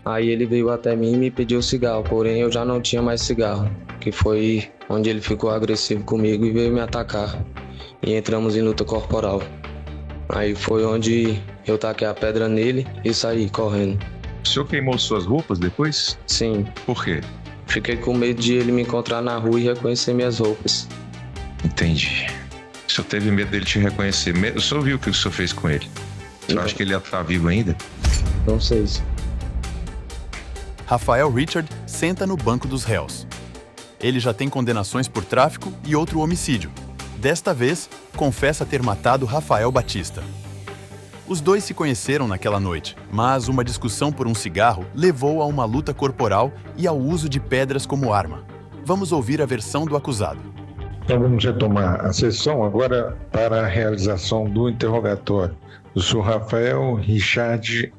Aí ele veio até mim e me pediu cigarro, porém eu já não tinha mais cigarro, que foi onde ele ficou agressivo comigo e veio me atacar. E entramos em luta corporal. Aí foi onde eu taquei a pedra nele e saí correndo. O senhor queimou suas roupas depois? Sim, Por quê? fiquei com medo de ele me encontrar na rua e reconhecer minhas roupas. Entendi. O senhor teve medo dele te reconhecer. O senhor viu o que o senhor fez com ele? O senhor acha que ele está vivo ainda? Não sei. Rafael Richard senta no banco dos réus. Ele já tem condenações por tráfico e outro homicídio. Desta vez, confessa ter matado Rafael Batista. Os dois se conheceram naquela noite, mas uma discussão por um cigarro levou a uma luta corporal e ao uso de pedras como arma. Vamos ouvir a versão do acusado. Então vamos retomar a sessão agora para a realização do interrogatório do senhor Rafael Richard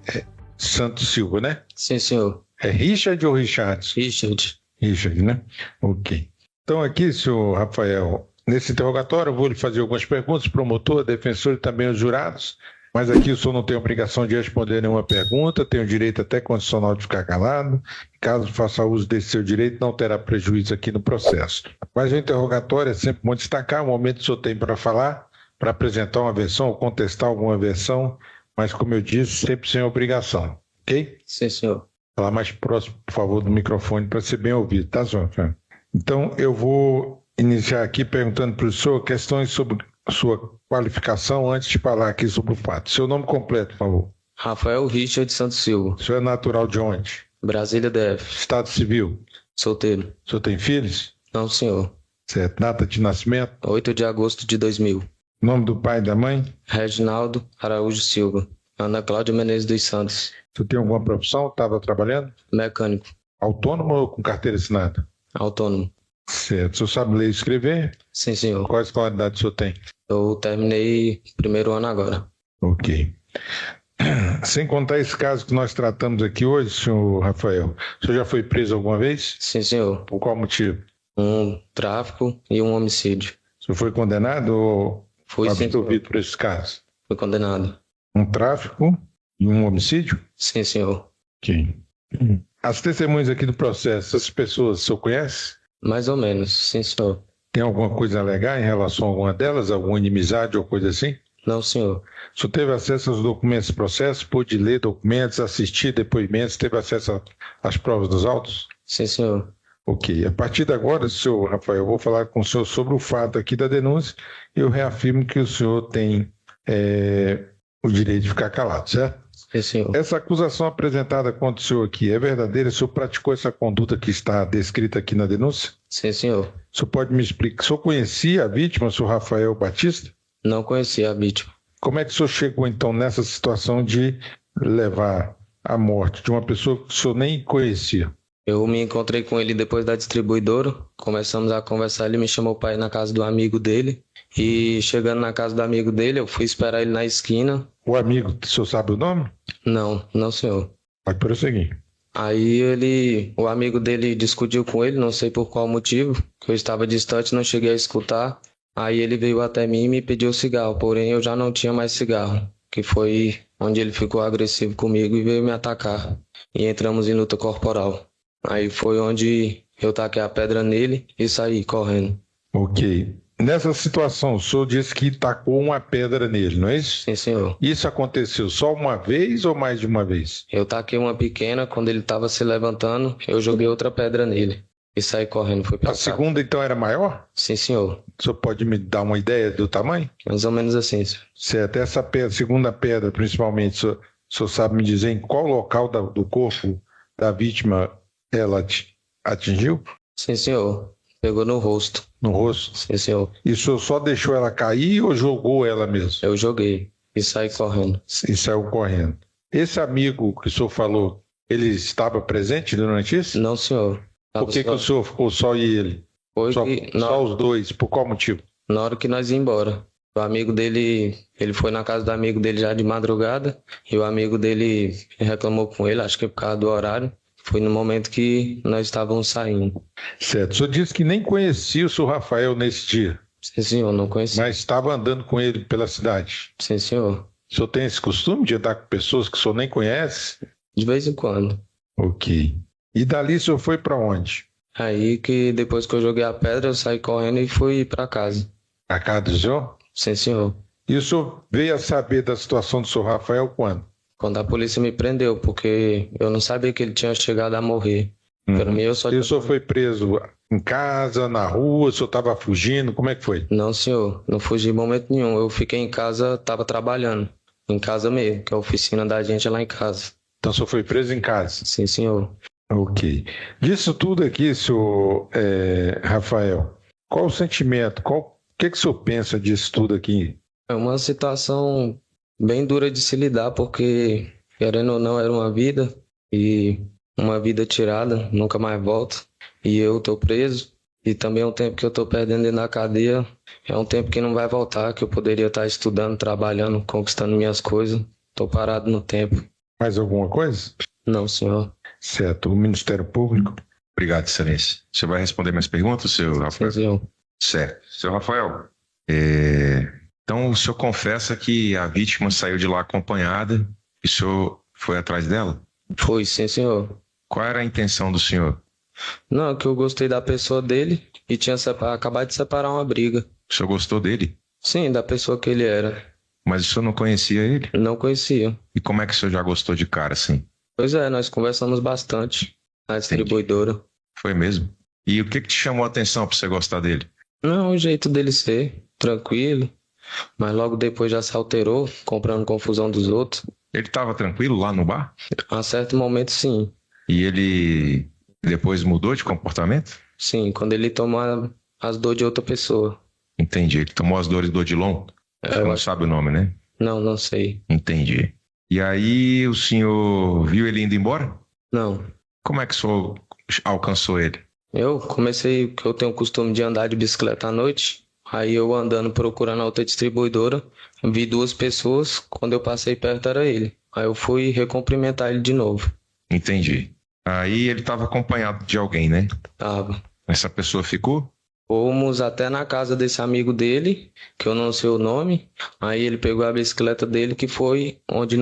Santos Silva, né? Sim, senhor. É Richard ou Richard? Richard. Richard, né? Ok. Então aqui, senhor Rafael, nesse interrogatório eu vou lhe fazer algumas perguntas, promotor, defensor e também os jurados, mas aqui o senhor não tem obrigação de responder nenhuma pergunta, tem o direito até condicional de ficar calado. Caso faça uso desse seu direito, não terá prejuízo aqui no processo. Mas o interrogatório é sempre bom destacar o momento que o senhor tem para falar, para apresentar uma versão ou contestar alguma versão, mas como eu disse, sempre sem obrigação, ok? Sim, senhor. Falar mais próximo, por favor, do microfone para ser bem ouvido, tá, senhor? Então, eu vou iniciar aqui perguntando para o senhor questões sobre sua qualificação antes de falar aqui sobre o fato. Seu nome completo, por favor. Rafael Richard Santos Silva. O senhor é natural de onde? Brasília DF. Estado civil? Solteiro. O senhor tem filhos? Não, senhor. Certo. Data de nascimento? 8 de agosto de 2000. Nome do pai e da mãe? Reginaldo Araújo Silva. Ana Cláudia Menezes dos Santos. O senhor tem alguma profissão? Estava trabalhando? Mecânico. Autônomo ou com carteira assinada? Autônomo. Certo. O senhor sabe ler e escrever? Sim, senhor. Qual escolaridade o senhor tem? Eu terminei primeiro ano agora. Ok. Sem contar esse caso que nós tratamos aqui hoje, senhor Rafael, o senhor já foi preso alguma vez? Sim, senhor. Por qual motivo? Um tráfico e um homicídio. O senhor foi condenado ou Fui sim, absolvido por esses casos? fui condenado. Um tráfico e um homicídio? Sim, senhor. Ok. As testemunhas aqui do processo, essas pessoas o senhor conhece? Mais ou menos, sim, senhor. Tem alguma coisa a alegar em relação a alguma delas? Alguma inimizade ou coisa assim? Não, senhor. O senhor teve acesso aos documentos do processo? Pôde ler documentos, assistir depoimentos? Teve acesso às provas dos autos? Sim, senhor. Ok. A partir de agora, senhor Rafael, eu vou falar com o senhor sobre o fato aqui da denúncia e eu reafirmo que o senhor tem o direito de ficar calado, certo? Sim, senhor. Essa acusação apresentada contra o senhor aqui é verdadeira? O senhor praticou essa conduta que está descrita aqui na denúncia? Sim, senhor. O senhor pode me explicar? O senhor conhecia a vítima, o senhor Rafael Batista? Não conhecia a vítima. Como é que o senhor chegou, então, nessa situação de levar à morte de uma pessoa que o senhor nem conhecia? Eu me encontrei com ele depois da distribuidora, começamos a conversar, ele me chamou para ir na casa do amigo dele, e chegando na casa do amigo dele, eu fui esperar ele na esquina. O amigo, o senhor sabe o nome? Não, senhor. Pode prosseguir. Aí o amigo dele discutiu com ele, não sei por qual motivo, que eu estava distante, não cheguei a escutar. Aí ele veio até mim e me pediu cigarro, porém eu já não tinha mais cigarro, que foi onde ele ficou agressivo comigo e veio me atacar. E entramos em luta corporal. Aí foi onde eu taquei a pedra nele e saí correndo. Ok. Nessa situação, o senhor disse que tacou uma pedra nele, não é isso? Sim, senhor. Isso aconteceu só uma vez ou mais de uma vez? Eu taquei uma pequena, quando ele estava se levantando, eu joguei outra pedra nele e saí correndo. Fui pra A casa. segunda, então, era maior? Sim, senhor. O senhor pode me dar uma ideia do tamanho? Mais ou menos assim, senhor. Certo. Essa pedra, segunda pedra, principalmente, o senhor sabe me dizer em qual local do corpo da vítima ela atingiu? Sim, senhor. Pegou no rosto. No rosto? Sim, senhor. E o senhor só deixou ela cair ou jogou ela mesmo? Eu joguei e saí correndo. E saiu correndo. Esse amigo que o senhor falou, ele estava presente durante isso? Não, senhor. Por que o senhor ficou só e ele? Foi Só, que só os dois, por qual motivo? na hora que nós ia embora. O amigo dele, ele foi na casa do amigo dele já de madrugada e o amigo dele reclamou com ele, acho que por causa do horário. Foi no momento que nós estávamos saindo. Certo. O senhor disse que nem conhecia o senhor Rafael nesse dia, Sim, senhor, não conheci. mas estava andando com ele pela cidade. Sim, senhor. O senhor tem esse costume de andar com pessoas que o senhor nem conhece? De vez em quando. Ok. E dali o senhor foi para onde? Aí que depois que eu joguei a pedra, eu saí correndo e fui pra casa. A casa do senhor? Sim, senhor. E o senhor veio a saber da situação do senhor Rafael quando? Quando a polícia me prendeu, porque eu não sabia que ele tinha chegado a morrer. Para mim, eu só E o senhor foi preso em casa, na rua, o senhor estava fugindo, como é que foi? Não, senhor, não fugi em momento nenhum. Eu fiquei em casa, tava trabalhando. Em casa mesmo, que a oficina da gente é lá em casa. Então o senhor foi preso em casa? Sim, senhor. Ok. Disso tudo aqui, senhor Rafael, qual o sentimento, o que o senhor pensa disso tudo aqui? É uma situação bem dura de se lidar, porque, querendo ou não, era uma vida, e uma vida tirada, nunca mais volta. E eu tô preso, e também é um tempo que eu tô perdendo dentro da cadeia, é um tempo que não vai voltar, que eu poderia estar estudando, trabalhando, conquistando minhas coisas. Tô parado no tempo. Mais alguma coisa? Não, senhor. Certo. O Ministério Público? Obrigado, excelência. Você vai responder minhas perguntas, seu Sim, Rafael? senhor. Certo. Seu Rafael, então o senhor confessa que a vítima saiu de lá acompanhada e o senhor foi atrás dela? Foi, sim, senhor. Qual era a intenção do senhor? Não, que eu gostei da pessoa dele e tinha acabado de separar uma briga. O senhor gostou dele, Sim, da pessoa que ele era. mas o senhor não conhecia ele? Não conhecia. E como é que o senhor já gostou de cara assim? Pois é, nós conversamos bastante na distribuidora. Foi mesmo? E o que te chamou a atenção para você gostar dele? Não, o jeito dele ser, tranquilo. Mas logo depois já se alterou, comprando confusão dos outros. Ele estava tranquilo lá no bar? A certo momento, sim. E ele depois mudou de comportamento? Sim, quando ele toma as dores de outra pessoa. Entendi. Ele tomou as dores do Odilon? Você Eu não acho- sabe o nome, né? Não sei. Entendi. E aí o senhor viu ele indo embora? Não. Como é que o senhor alcançou ele? Eu comecei, que eu tenho o costume de andar de bicicleta à noite. Aí eu andando procurando a outra distribuidora, vi duas pessoas, quando eu passei perto era ele. Aí eu fui recumprimentar ele de novo. Entendi. Aí ele estava acompanhado de alguém, né? Tava. Essa pessoa ficou? Fomos até na casa desse amigo dele, que eu não sei o nome. Aí ele pegou a bicicleta dele, que foi onde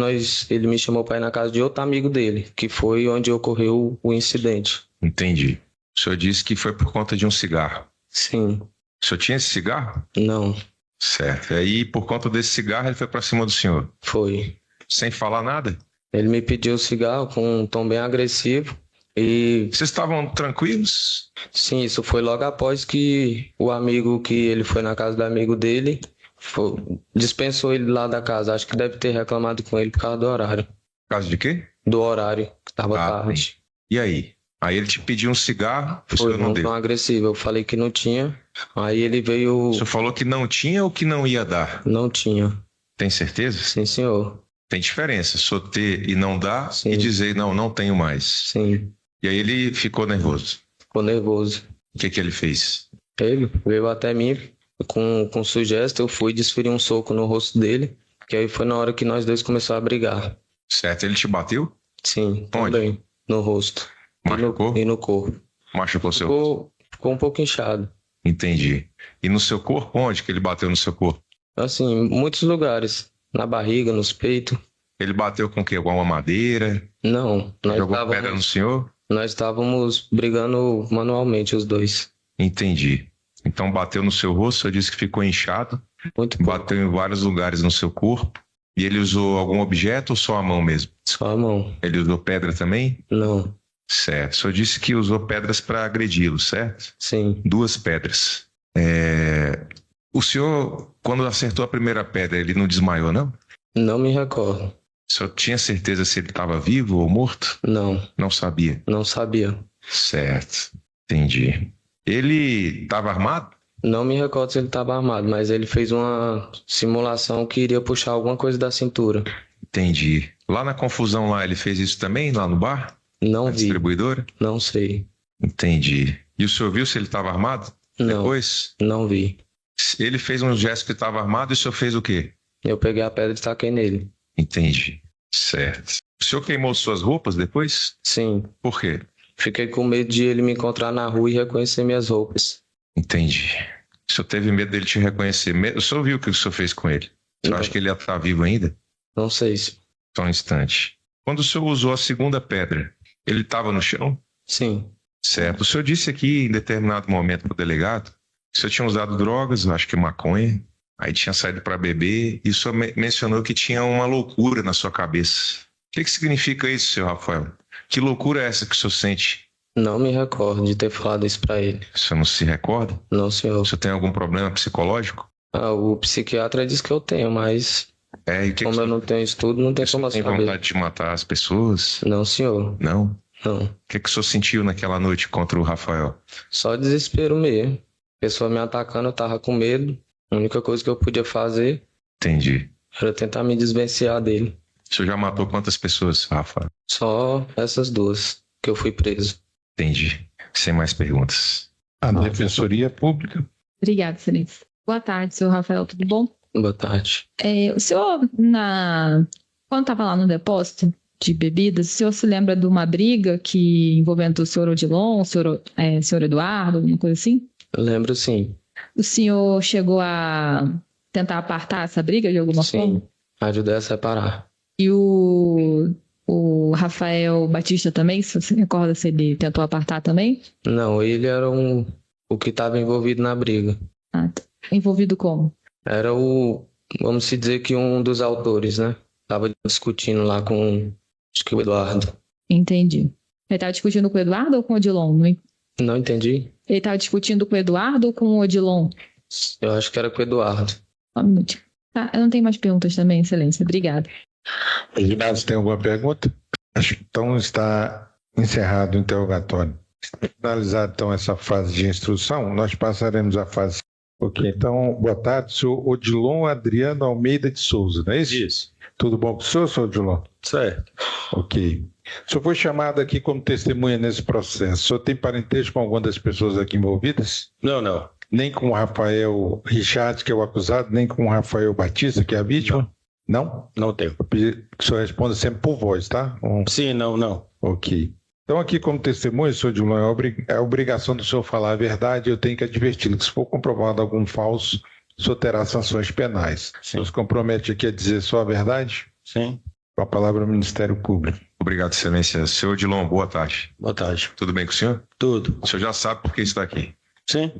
ele me chamou para ir na casa de outro amigo dele, que foi onde ocorreu o incidente. Entendi. O senhor disse que foi por conta de um cigarro. Sim. O senhor tinha esse cigarro? Não. Certo. E aí, por conta desse cigarro, ele foi para cima do senhor. Foi. Sem falar nada? Ele me pediu o cigarro com um tom bem agressivo. E Vocês estavam tranquilos? sim, isso foi logo após que o amigo que ele foi na casa do amigo dele dispensou ele lá da casa. Acho que deve ter reclamado com ele por causa do horário. Por causa de quê? Do horário, que tava tarde. E aí? Aí ele te pediu um cigarro, o Foi senhor não um deu. tom agressivo. Eu falei que não tinha. Aí ele veio. O senhor falou que não tinha ou que não ia dar? Não tinha. Tem certeza? Sim, senhor. Tem diferença, o senhor ter e não dar Sim. e dizer não tenho mais. Sim. E aí ele ficou nervoso. Ficou nervoso. O que ele fez? Ele veio até mim com sugestão. Eu fui desferir um soco no rosto dele. Que aí foi na hora que nós dois começamos a brigar. Certo, ele te bateu? Sim, Onde? também. No rosto. Machucou? E no corpo. Machucou seu? Ficou um pouco inchado. Entendi. E no seu corpo, onde que ele bateu no seu corpo? Assim, em muitos lugares. Na barriga, nos peitos. Ele bateu com o quê? Com uma madeira? Não, Jogou pedra no senhor? nós estávamos brigando manualmente, os dois. Entendi. Então bateu no seu rosto, o senhor disse que ficou inchado, Muito pouco. bateu em vários lugares no seu corpo. E ele usou algum objeto ou só a mão mesmo? Só a mão. Ele usou pedra também? Não. Certo. O senhor disse que usou pedras para agredi-lo, certo? Sim. 2 pedras. O senhor, quando acertou a primeira pedra, ele não desmaiou, não? Não me recordo. O senhor tinha certeza se ele estava vivo ou morto? Não. Não sabia. Não sabia. Certo. Entendi. Ele estava armado? Não me recordo se ele estava armado, mas ele fez uma simulação que iria puxar alguma coisa da cintura. Entendi. Lá na confusão lá, ele fez isso também, lá no bar? Não Na vi. distribuidora? Não sei. Entendi. E o senhor viu se ele estava armado? Não. Depois? Não vi. Ele fez um gesto que estava armado e o senhor fez o quê? Eu peguei a pedra e taquei nele. Entendi. Certo. O senhor queimou suas roupas depois? Sim. Por quê? Fiquei com medo de ele me encontrar na rua e reconhecer minhas roupas. Entendi. O senhor teve medo dele te reconhecer. O senhor viu o que o senhor fez com ele? O senhor Não. acha que ele ia estar vivo ainda? Não sei se. Só um instante. Quando o senhor usou a segunda pedra, Ele estava no chão? Sim. Certo. O senhor disse aqui em determinado momento para o delegado que o senhor tinha usado drogas, acho que maconha, aí tinha saído para beber e o senhor mencionou que tinha uma loucura na sua cabeça. O que significa isso, senhor Rafael? Que loucura é essa que o senhor sente? Não me recordo de ter falado isso pra ele. O senhor não se recorda? Não, senhor. O senhor tem algum problema psicológico? O psiquiatra disse que eu tenho, mas E que como eu não tenho estudo, não tem como eu tem saber. vontade de matar as pessoas? Não, senhor. Não? Não. O que o senhor sentiu naquela noite contra o Rafael? Só desespero mesmo. Pessoa me atacando, eu tava com medo. A única coisa que eu podia fazer Entendi. era tentar me desvencilhar dele. O senhor já matou quantas pessoas, Rafael? Só essas duas que eu fui preso. Entendi. Sem mais perguntas. A Defensoria Pública. Obrigada, excelência. Boa tarde, senhor Rafael, tudo bom? Boa tarde. O senhor, quando estava lá no depósito de bebidas, o senhor se lembra de uma briga que envolvendo o senhor Odilon, o senhor Eduardo, alguma coisa assim? Eu lembro, sim. O senhor chegou a tentar apartar essa briga de alguma forma? Sim. Ajudei a separar. E o Rafael Batista também, se você recorda se ele tentou apartar também? Não, ele era o que estava envolvido na briga. Ah, tá. Envolvido como? Era vamos se dizer que um dos autores, né? Tava discutindo lá com, acho que o Eduardo. Entendi. Ele estava discutindo com o Eduardo ou com o Odilon? Não entendi? Ele estava discutindo com o Eduardo ou com o Odilon? Eu acho que era com o Eduardo. Só um minutinho. Tá, eu não tenho mais perguntas também, excelência. Obrigada. Reginaldo, tem alguma pergunta? Acho que então está encerrado o interrogatório. Finalizada então essa fase de instrução, nós passaremos à fase. Ok, então, boa tarde, senhor Odilon Adriano Almeida de Souza, não é isso? Isso. Tudo bom com o senhor Odilon? Certo. Ok. O senhor foi chamado aqui como testemunha nesse processo. O senhor tem parentesco com alguma das pessoas aqui envolvidas? Não. Nem com o Rafael Richard, que é o acusado, nem com o Rafael Batista, que é a vítima? Não? Não tenho. Eu pedi que o senhor responda sempre por voz, tá? Sim, não. Ok. Então, aqui como testemunha, senhor Dilon, é a obrigação do senhor falar a verdade. Eu tenho que adverti-lo que se for comprovado algum falso, o senhor terá sanções penais. O senhor se compromete aqui a dizer só a verdade? Sim. Com a palavra ao Ministério Público. Obrigado, excelência. Senhor Odilon, boa tarde. Boa tarde. Tudo bem com o senhor? Tudo. O senhor já sabe por que está aqui. Sim.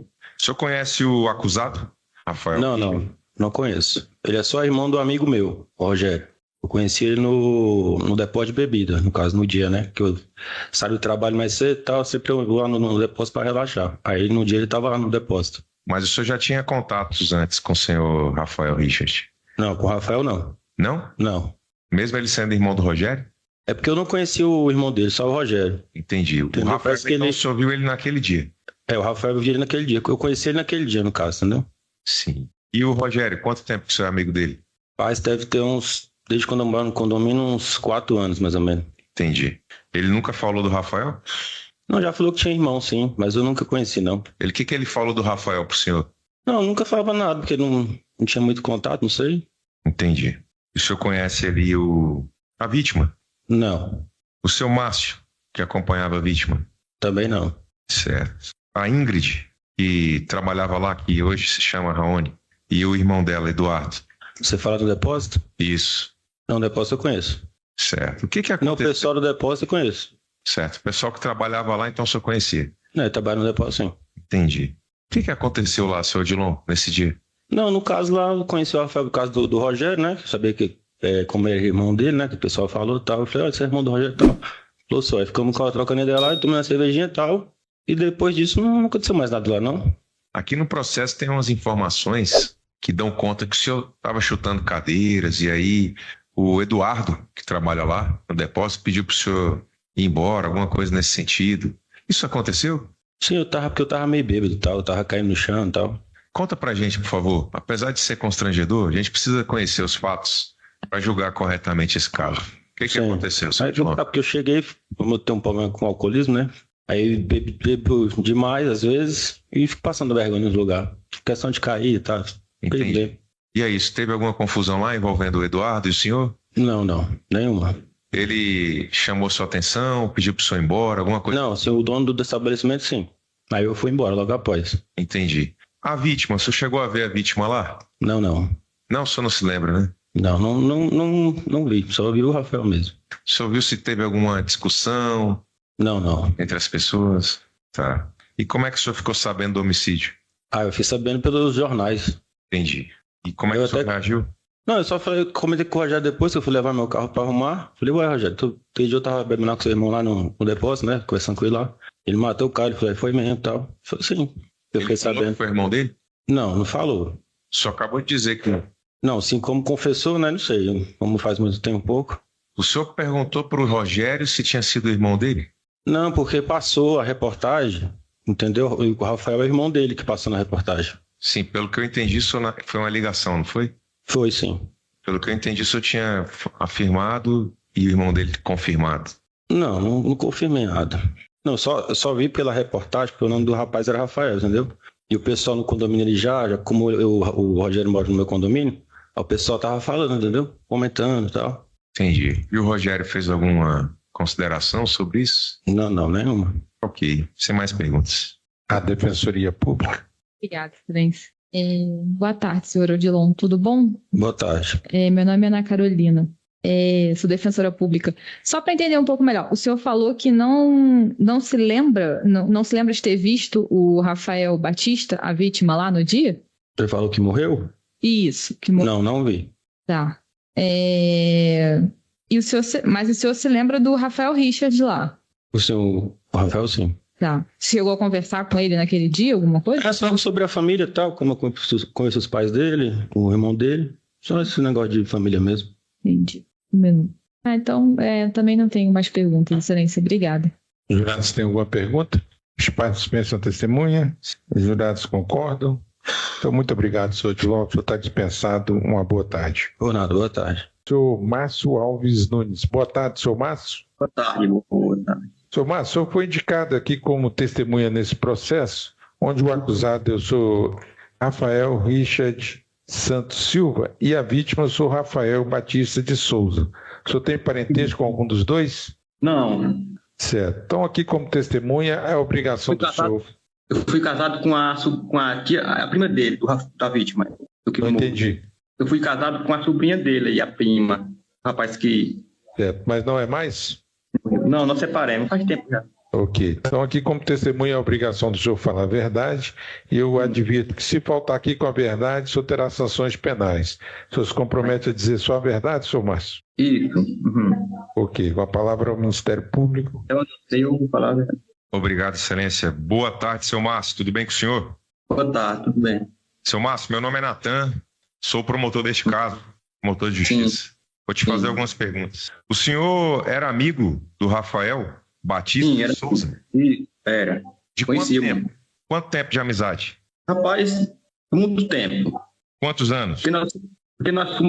O senhor conhece o acusado, Rafael? Não conheço. Ele é só irmão do amigo meu, o Rogério. Eu conheci ele no depósito de bebida, no caso, no dia, né? Que eu saio do trabalho mais cedo e tal, sempre eu vou lá no depósito para relaxar. Aí no dia ele estava lá no depósito. Mas o senhor já tinha contatos antes com o senhor Rafael Richard? Não, com o Rafael não. Não? Não. Mesmo ele sendo irmão do Rogério? É porque eu não conheci o irmão dele, só o Rogério. Entendi. O Entendeu? Rafael, Parece que então, ele- o senhor viu ele naquele dia? O Rafael eu vi ele naquele dia. Eu conheci ele naquele dia, no caso, entendeu? Sim. E o Rogério, quanto tempo que o senhor é amigo dele? Paz deve ter desde quando eu moro no condomínio, uns 4 anos, mais ou menos. Entendi. Ele nunca falou do Rafael? Não, já falou que tinha irmão, sim, mas eu nunca conheci, não. O que ele falou do Rafael pro senhor? Não, nunca falava nada, porque não tinha muito contato, não sei. Entendi. O senhor conhece ali a vítima? Não, O seu Márcio, que acompanhava a vítima? também não. Certo. A Ingrid, que trabalhava lá, que hoje se chama Raoni, e o irmão dela, Eduardo? Você fala do depósito? Isso. Não, o depósito eu conheço. Certo. O que Não, o aconteceu? pessoal do depósito eu conheço. Certo. O pessoal que trabalhava lá, então o senhor conhecia? Não, ele trabalha no depósito, sim. Entendi. O que aconteceu lá, senhor Odilon, nesse dia? Não, no caso lá, eu conheci o Rafael por causa do Rogério, né? Eu sabia que, como era irmão dele, né? Que o pessoal falou e tal. Eu falei, olha, você é irmão do Rogério e tal. Falou só, aí ficamos trocando ideia lá, tomei uma cervejinha e tal. E depois disso não aconteceu mais nada lá, não. Aqui no processo tem umas informações que dão conta que o senhor estava chutando cadeiras e aí o Eduardo, que trabalha lá no depósito, pediu para o senhor ir embora, alguma coisa nesse sentido. Isso aconteceu? Sim, porque eu tava meio bêbado e tal, eu tava caindo no chão e tal. Conta pra gente, por favor. Apesar de ser constrangedor, a gente precisa conhecer os fatos para julgar corretamente esse caso. O que Sim. aconteceu, senhor Aí, Odilon? porque eu cheguei, como eu tenho um problema com alcoolismo, né? Aí bebo demais, às vezes, e fico passando vergonha nos lugares. Questão de cair e tal. Entendi. E é isso, teve alguma confusão lá envolvendo o Eduardo e o senhor? Não, nenhuma. Ele chamou sua atenção, pediu pro senhor ir embora, alguma coisa? Não, o dono do estabelecimento, sim. Aí eu fui embora logo após. Entendi. A vítima, o senhor chegou a ver a vítima lá? Não. Não, o senhor não se lembra, né? Não vi. Só vi o Rafael mesmo. O senhor viu se teve alguma discussão, Não, não. Entre as pessoas? Tá. E como é que o senhor ficou sabendo do homicídio? Eu fiquei sabendo pelos jornais. Entendi. E como é que Eu o senhor até- reagiu? Não, eu só falei, comentei com o Rogério depois que eu fui levar meu carro pra arrumar. Falei, ué, Rogério, aquele dia eu tava bebendo lá com seu irmão lá no depósito, né? Conversando com ele lá. Ele matou o cara, ele falou, foi mesmo e tal. Eu falei, sim. Eu fiquei Ele falou sabendo. que foi irmão dele? Não, não falou. Só acabou de dizer que Não, assim como confessou, né? Não sei. Como faz muito tempo, um pouco. o senhor perguntou pro Rogério se tinha sido o irmão dele? Não, porque passou a reportagem, entendeu? E o Rafael é o irmão dele que passou na reportagem. Sim, pelo que eu entendi, o senhor foi uma ligação, não foi? Foi, sim. Pelo que eu entendi, o senhor tinha afirmado e o irmão dele confirmado. Não confirmei nada. Não, eu só vi pela reportagem, porque o nome do rapaz era Rafael, entendeu? E o pessoal no condomínio, ele já como o Rogério mora no meu condomínio, o pessoal tava falando, entendeu? Comentando e tal. Entendi. E o Rogério fez alguma consideração sobre isso? Não, nenhuma. Ok. Sem mais perguntas. A Defensoria Pública. Obrigada, Excelência. Boa tarde, senhor Odilon. Tudo bom? Boa tarde. Meu nome é Ana Carolina. Sou defensora pública. Só para entender um pouco melhor, o senhor falou que não se lembra de ter visto o Rafael Batista, a vítima, lá no dia? Você falou que morreu? Isso, que morreu. Não vi. Tá. Mas o senhor se lembra do Rafael Richard lá? O Rafael, sim. Tá. Chegou a conversar com ele naquele dia, alguma coisa? É só sobre a família e tal, como eu conheço os pais dele, o irmão dele. Só esse negócio de família mesmo. Entendi. Um minuto. Então, também não tenho mais perguntas, Excelência. Obrigada. Os jurados têm alguma pergunta? Os participantes são testemunha? Os jurados concordam? Então, muito obrigado, senhor Odilon. O senhor está dispensado. Uma boa tarde. Por nada, boa tarde. Senhor Márcio Alves Nunes. Boa tarde, senhor Márcio. Boa tarde, boa tarde. Senhor Márcio, o senhor foi indicado aqui como testemunha nesse processo, onde o acusado é o senhor Rafael Richard Santos Silva e a vítima é o senhor Rafael Batista de Souza. O senhor tem parentesco com algum dos dois? Não, Certo. Então, aqui como testemunha, é a obrigação do senhor. eu fui casado com a prima dele, da vítima. Não entendi. Eu fui casado com a sobrinha dele e a prima. Rapaz que... Certo. Mas não é mais? Não, nós separamos, faz tempo já. Ok. Então, aqui como testemunha, é a obrigação do senhor falar a verdade. E eu advirto que se faltar aqui com a verdade, o senhor terá sanções penais. O senhor se compromete a dizer só a verdade, senhor Márcio? Isso. Uhum. Ok. Com a palavra ao Ministério Público. Eu não sei, eu vou falar a verdade. Obrigado, Excelência. Boa tarde, seu Márcio. Tudo bem com o senhor? Boa tarde, tudo bem. Seu Márcio, meu nome é Natan. Sou o promotor deste caso, promotor de justiça. Vou te fazer algumas perguntas. O senhor era amigo do Rafael Batista Sim, era. de Souza? Era. De quanto Conhecia tempo? Quanto tempo de amizade? Rapaz, muito tempo. Quantos anos? Porque nós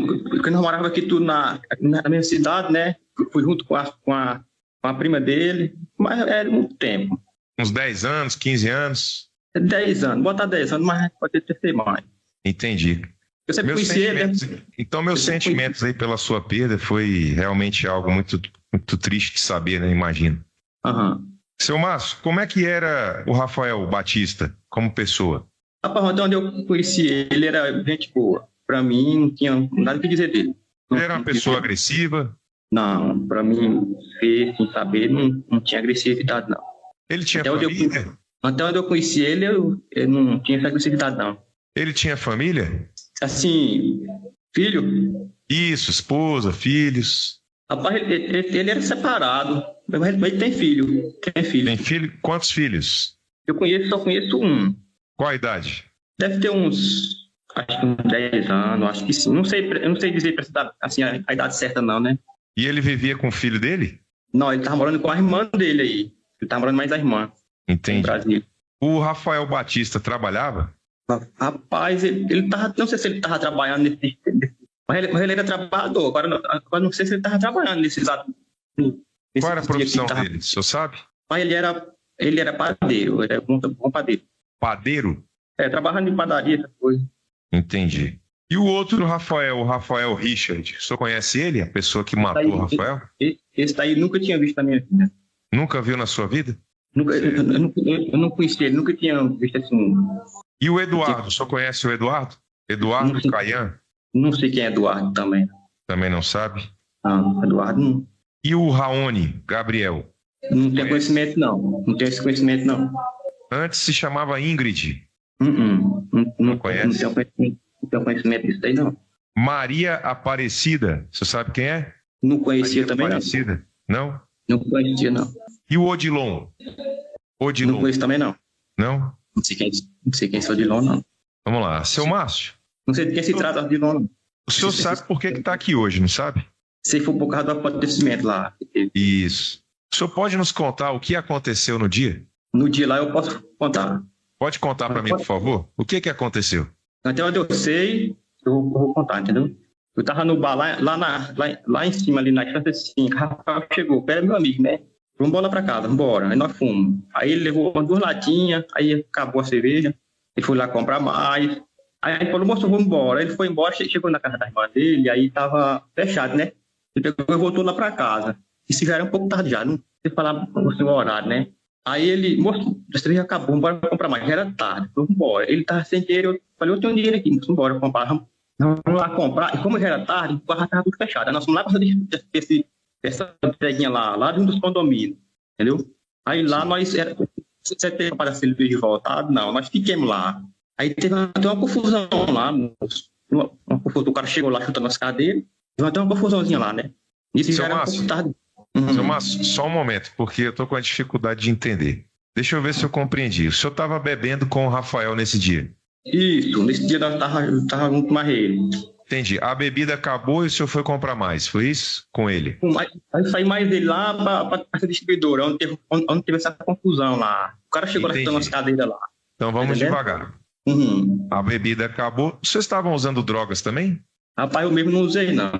morávamos aqui tudo na mesma cidade, né? Fui junto com a prima dele, mas era muito tempo. Uns 10 anos, 15 anos? 10 anos, bota 10 anos, mas pode ter mais. Entendi. Eu sempre conheci ele, né? Então, meus sentimentos aí pela sua perda foi realmente algo muito, muito triste de saber, né? Imagino. Aham. Seu Márcio, como é que era o Rafael Batista como pessoa? Rapaz, onde eu conheci ele, era gente boa. Pra mim, não tinha nada o que dizer dele. Ele era uma pessoa agressiva? Não, pra mim, ver, sem saber, não tinha agressividade, não. Ele tinha Até família? Até onde eu conheci ele, eu não tinha essa agressividade, não. Ele tinha família? Assim, filho? Isso, esposa, filhos. Rapaz, ele era separado, mas ele tem filho. Tem filho. Tem filho? Quantos filhos? Eu só conheço um. Qual a idade? Deve ter acho que uns 10 anos, acho que sim. Eu não sei dizer assim, a idade certa, não, né? E ele vivia com o filho dele? Não, ele tava morando com a irmã dele aí. Ele tava morando mais a irmã. No Entendi. Brasil. O Rafael Batista trabalhava? Rapaz, ele tava, não sei se ele tava trabalhando mas ele era trabalhador. Agora não sei se ele tava trabalhando nesse exato. Qual era a profissão dele? O senhor sabe? Mas ele era padeiro, ele era bom padeiro. Padeiro? Trabalhando em padaria, essa coisa. Entendi. E o outro Rafael, o Rafael Richard, o senhor conhece ele? A pessoa que matou o Rafael? Esse daí nunca tinha visto na minha vida. Nunca viu na sua vida? Eu não conhecia ele, nunca tinha visto assim. E o Eduardo, o senhor conhece o Eduardo? Eduardo Caian? Não sei quem é Eduardo também. Também não sabe? Não, Eduardo não. E o Raoni, Gabriel? Não tenho conhecimento, não. Não tenho esse conhecimento, não. Antes se chamava Ingrid. Não conhece? Não tenho conhecimento disso daí, não. Maria Aparecida, você sabe quem é? Não conhecia Maria também, Aparecida. Não? não. Não conhecia, não. E o Odilon? Não conheço também, não. Não? Não sei quem é o Odilon, não. Vamos lá. Seu Márcio, Não sei de quem se trata Odilon, não. o senhor sabe por que está aqui hoje, não sabe? Se for por causa do acontecimento lá. Isso. O senhor pode nos contar o que aconteceu no dia? No dia lá eu posso contar. Pode contar para mim, por favor? O que aconteceu? Até onde eu sei, eu vou contar, entendeu? Eu tava no bar lá em cima, ali na estrada, assim, o Rafael chegou, era meu amigo, né? Vamos embora pra casa, vambora. Aí nós fomos. Aí ele levou 2 latinhas, aí acabou a cerveja, ele foi lá comprar mais. Aí ele falou, moço, vamos embora. Aí ele foi embora, chegou na casa da irmã dele, aí tava fechado, né? Ele pegou e voltou lá pra casa. Isso já era um pouco tarde já, não sei falar o seu horário, né? Aí ele, moço, a cerveja acabou, bora comprar mais. Já era tarde, vamos embora. Ele tava sem dinheiro, eu falei, eu tenho dinheiro aqui, vamos embora comprar. Vamos lá comprar. E como já era tarde, o carro estava tudo fechado. Aí nós fomos lá para essa entreguinha lá de um dos condomínios, entendeu? Aí lá nós, você teve para ser de voltado? Não, nós fiquemos lá. Aí teve até uma confusão lá, moço. Uma confusão, o cara chegou lá chutando as cadeiras, teve até uma confusãozinha lá, né? Isso já era um pouco tarde. Seu Márcio, só um momento, porque eu estou com a dificuldade de entender. Deixa eu ver se eu compreendi. O senhor estava bebendo com o Rafael nesse dia? Isso, nesse dia nós tava junto com ele. Entendi. A bebida acabou e o senhor foi comprar mais, foi isso? Com ele? Aí saí mais dele lá para essa distribuidora, onde teve essa confusão lá. O cara chegou lá chutando as cadeiras lá. Então vamos devagar. A bebida acabou. Vocês estavam usando drogas também? Rapaz, eu mesmo não usei, não.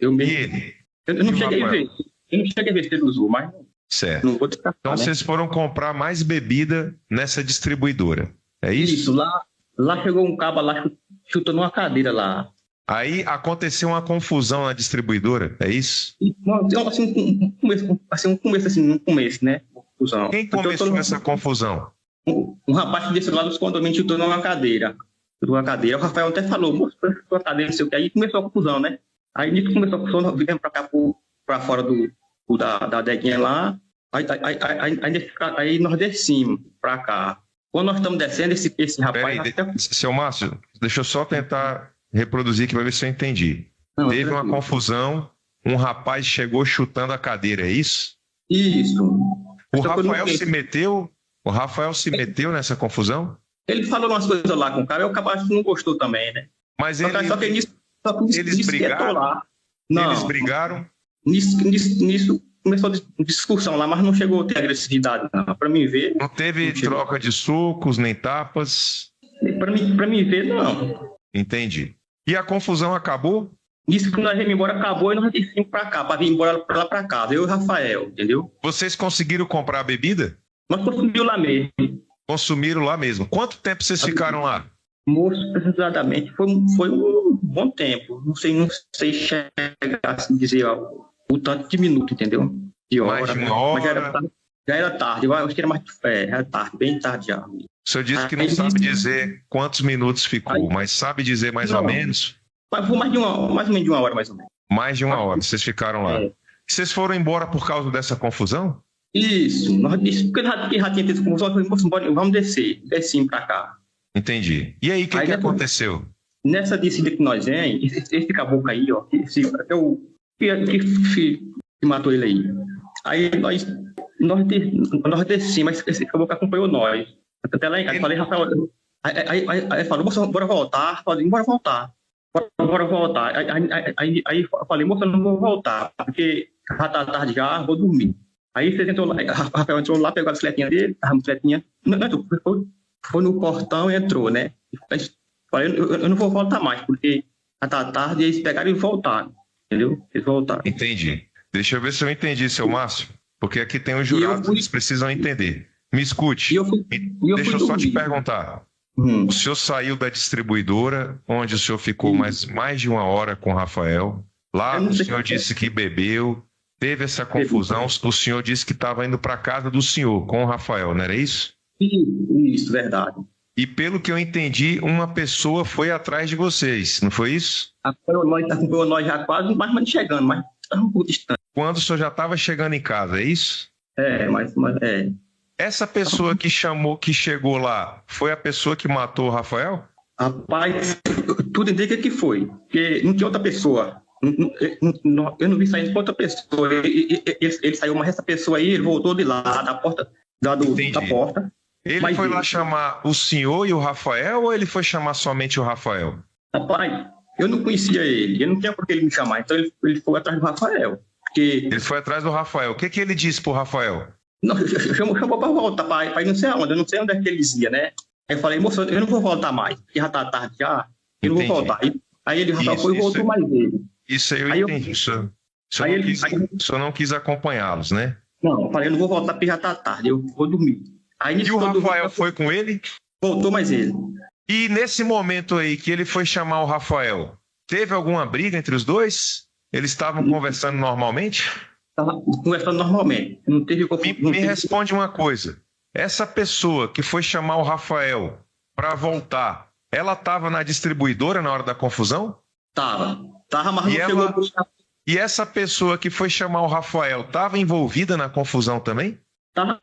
Eu mesmo. E ele? Eu não cheguei a ver. Eu não cheguei a ver se ele usou, mas certo. Não vou descartar, então vocês foram comprar mais bebida nessa distribuidora, é isso? Isso, lá chegou um cabo lá chutando uma cadeira lá. Aí aconteceu uma confusão na distribuidora, é isso? Um começo, né? Confusão. Quem começou essa confusão? Um rapaz que desceu lá dos condomínios chutando uma cadeira. Chutou uma cadeira. O Rafael até falou, moço, chutou a cadeira, não sei o que. Aí começou a confusão, né? Aí nisso começou a confusão, nós viemos pra cá, pra fora da adeguinha lá. Aí nós descemos pra cá. Quando nós estamos descendo, esse rapaz... Seu Márcio, deixa eu só tentar reproduzir aqui para ver se eu entendi. Não, teve uma confusão, um rapaz chegou chutando a cadeira, é isso? Isso. O Rafael se meteu nessa confusão? Ele falou umas coisas lá com o cara, e o cara não gostou também, né? Mas só que eles brigaram? Lá. Não, eles brigaram? Nisso começou a discussão lá, mas não chegou a ter agressividade, não. Para mim ver... Não teve troca de socos, nem tapas? Para mim ver, não. Entendi. E a confusão acabou? Isso que nós viemos embora acabou e nós descemos para cá, para vir embora lá para casa, eu e o Rafael, entendeu? Vocês conseguiram comprar a bebida? Nós consumimos lá mesmo. Consumiram lá mesmo. Quanto tempo vocês ficaram lá? Moço, precisamente, foi um bom tempo. Não sei chegar assim, dizer o tanto de minuto, entendeu? De hora. Mais de uma hora? Mas já era tarde, eu acho que era tarde, bem tarde já. O senhor disse que não sabe dizer quantos minutos ficou, mas sabe dizer mais ou menos? Mas foi mais ou menos de uma hora, mais ou menos. Mais de uma hora, vocês ficaram lá. Vocês foram embora por causa dessa confusão? Isso, porque já tinha tido confusão, vamos descer, descemos pra cá. Entendi. E aí, o que aconteceu? Nessa descida que nós vem, esse caboclo aí, ó, que matou ele aí. Aí nós descemos, mas esse caboclo acompanhou nós. Até lá em casa, falei, Rafael, aí falou, moça, bora voltar. Falei, bora voltar. Aí eu falei, moça, eu não vou voltar, porque já tá tarde já, vou dormir. Aí você entrou lá, Rafael entrou lá, pegou a bicicletinha dele, tava a bicicletinha, foi no portão e entrou, né? Falei, eu não vou voltar mais, porque já tá tarde e eles pegaram e voltaram, entendeu? Eles voltaram. Entendi. Deixa eu ver se eu entendi, seu Márcio, porque aqui tem os jurados, eles precisam entender. Me escute, deixa eu só te perguntar. O senhor saiu da distribuidora, onde o senhor ficou mais de uma hora com o Rafael. Lá o senhor disse que bebeu, teve essa confusão. O senhor disse que estava indo para casa do senhor com o Rafael, não era isso? Isso, verdade. E pelo que eu entendi, uma pessoa foi atrás de vocês, não foi isso? Acompanhou nós já quase, mais chegando, mas estava um pouco distante. Quando o senhor já estava chegando em casa, é isso? Mas. Essa pessoa que chegou lá, foi a pessoa que matou o Rafael? Rapaz, tudo indica que foi, porque não tinha outra pessoa. Eu não vi saindo com outra pessoa. Ele saiu, mas essa pessoa aí, ele voltou de lá, da porta, da porta. Ele Mas foi lá chamar o senhor e o Rafael, ou ele foi chamar somente o Rafael? Rapaz, eu não conhecia ele não tinha por que ele me chamar, então ele foi atrás do Rafael. Porque... Ele foi atrás do Rafael. O que ele disse pro Rafael? Não, chamou para voltar, para ir não sei aonde, eu não sei onde é que eles iam, né? Aí eu falei, moço, eu não vou voltar mais, porque já tá tarde já, eu não vou voltar. Aí ele, Rafael, foi e voltou mais ele. Isso aí eu entendi. O senhor não quis acompanhá-los, né? Não, eu falei, eu não vou voltar porque já tá tarde, eu vou dormir. Aí, e o Rafael foi com ele? Voltou mais ele. E nesse momento aí que ele foi chamar o Rafael, teve alguma briga entre os dois? Eles estavam conversando normalmente? Estava conversando normalmente. Não teve Me responde uma coisa. Essa pessoa que foi chamar o Rafael para voltar, ela estava na distribuidora na hora da confusão? Tava, mas não chegou... E essa pessoa que foi chamar o Rafael estava envolvida na confusão também? Tava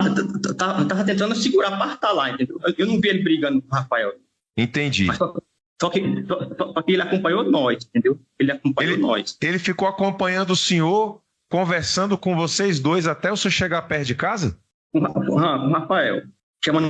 tentando segurar para estar lá, entendeu? Eu não vi ele brigando com o Rafael. Entendi. Mas só que ele acompanhou nós, entendeu? Ele acompanhou nós. Ele ficou acompanhando o senhor, conversando com vocês dois até o senhor chegar perto de casa? Com o Rafael. Chamou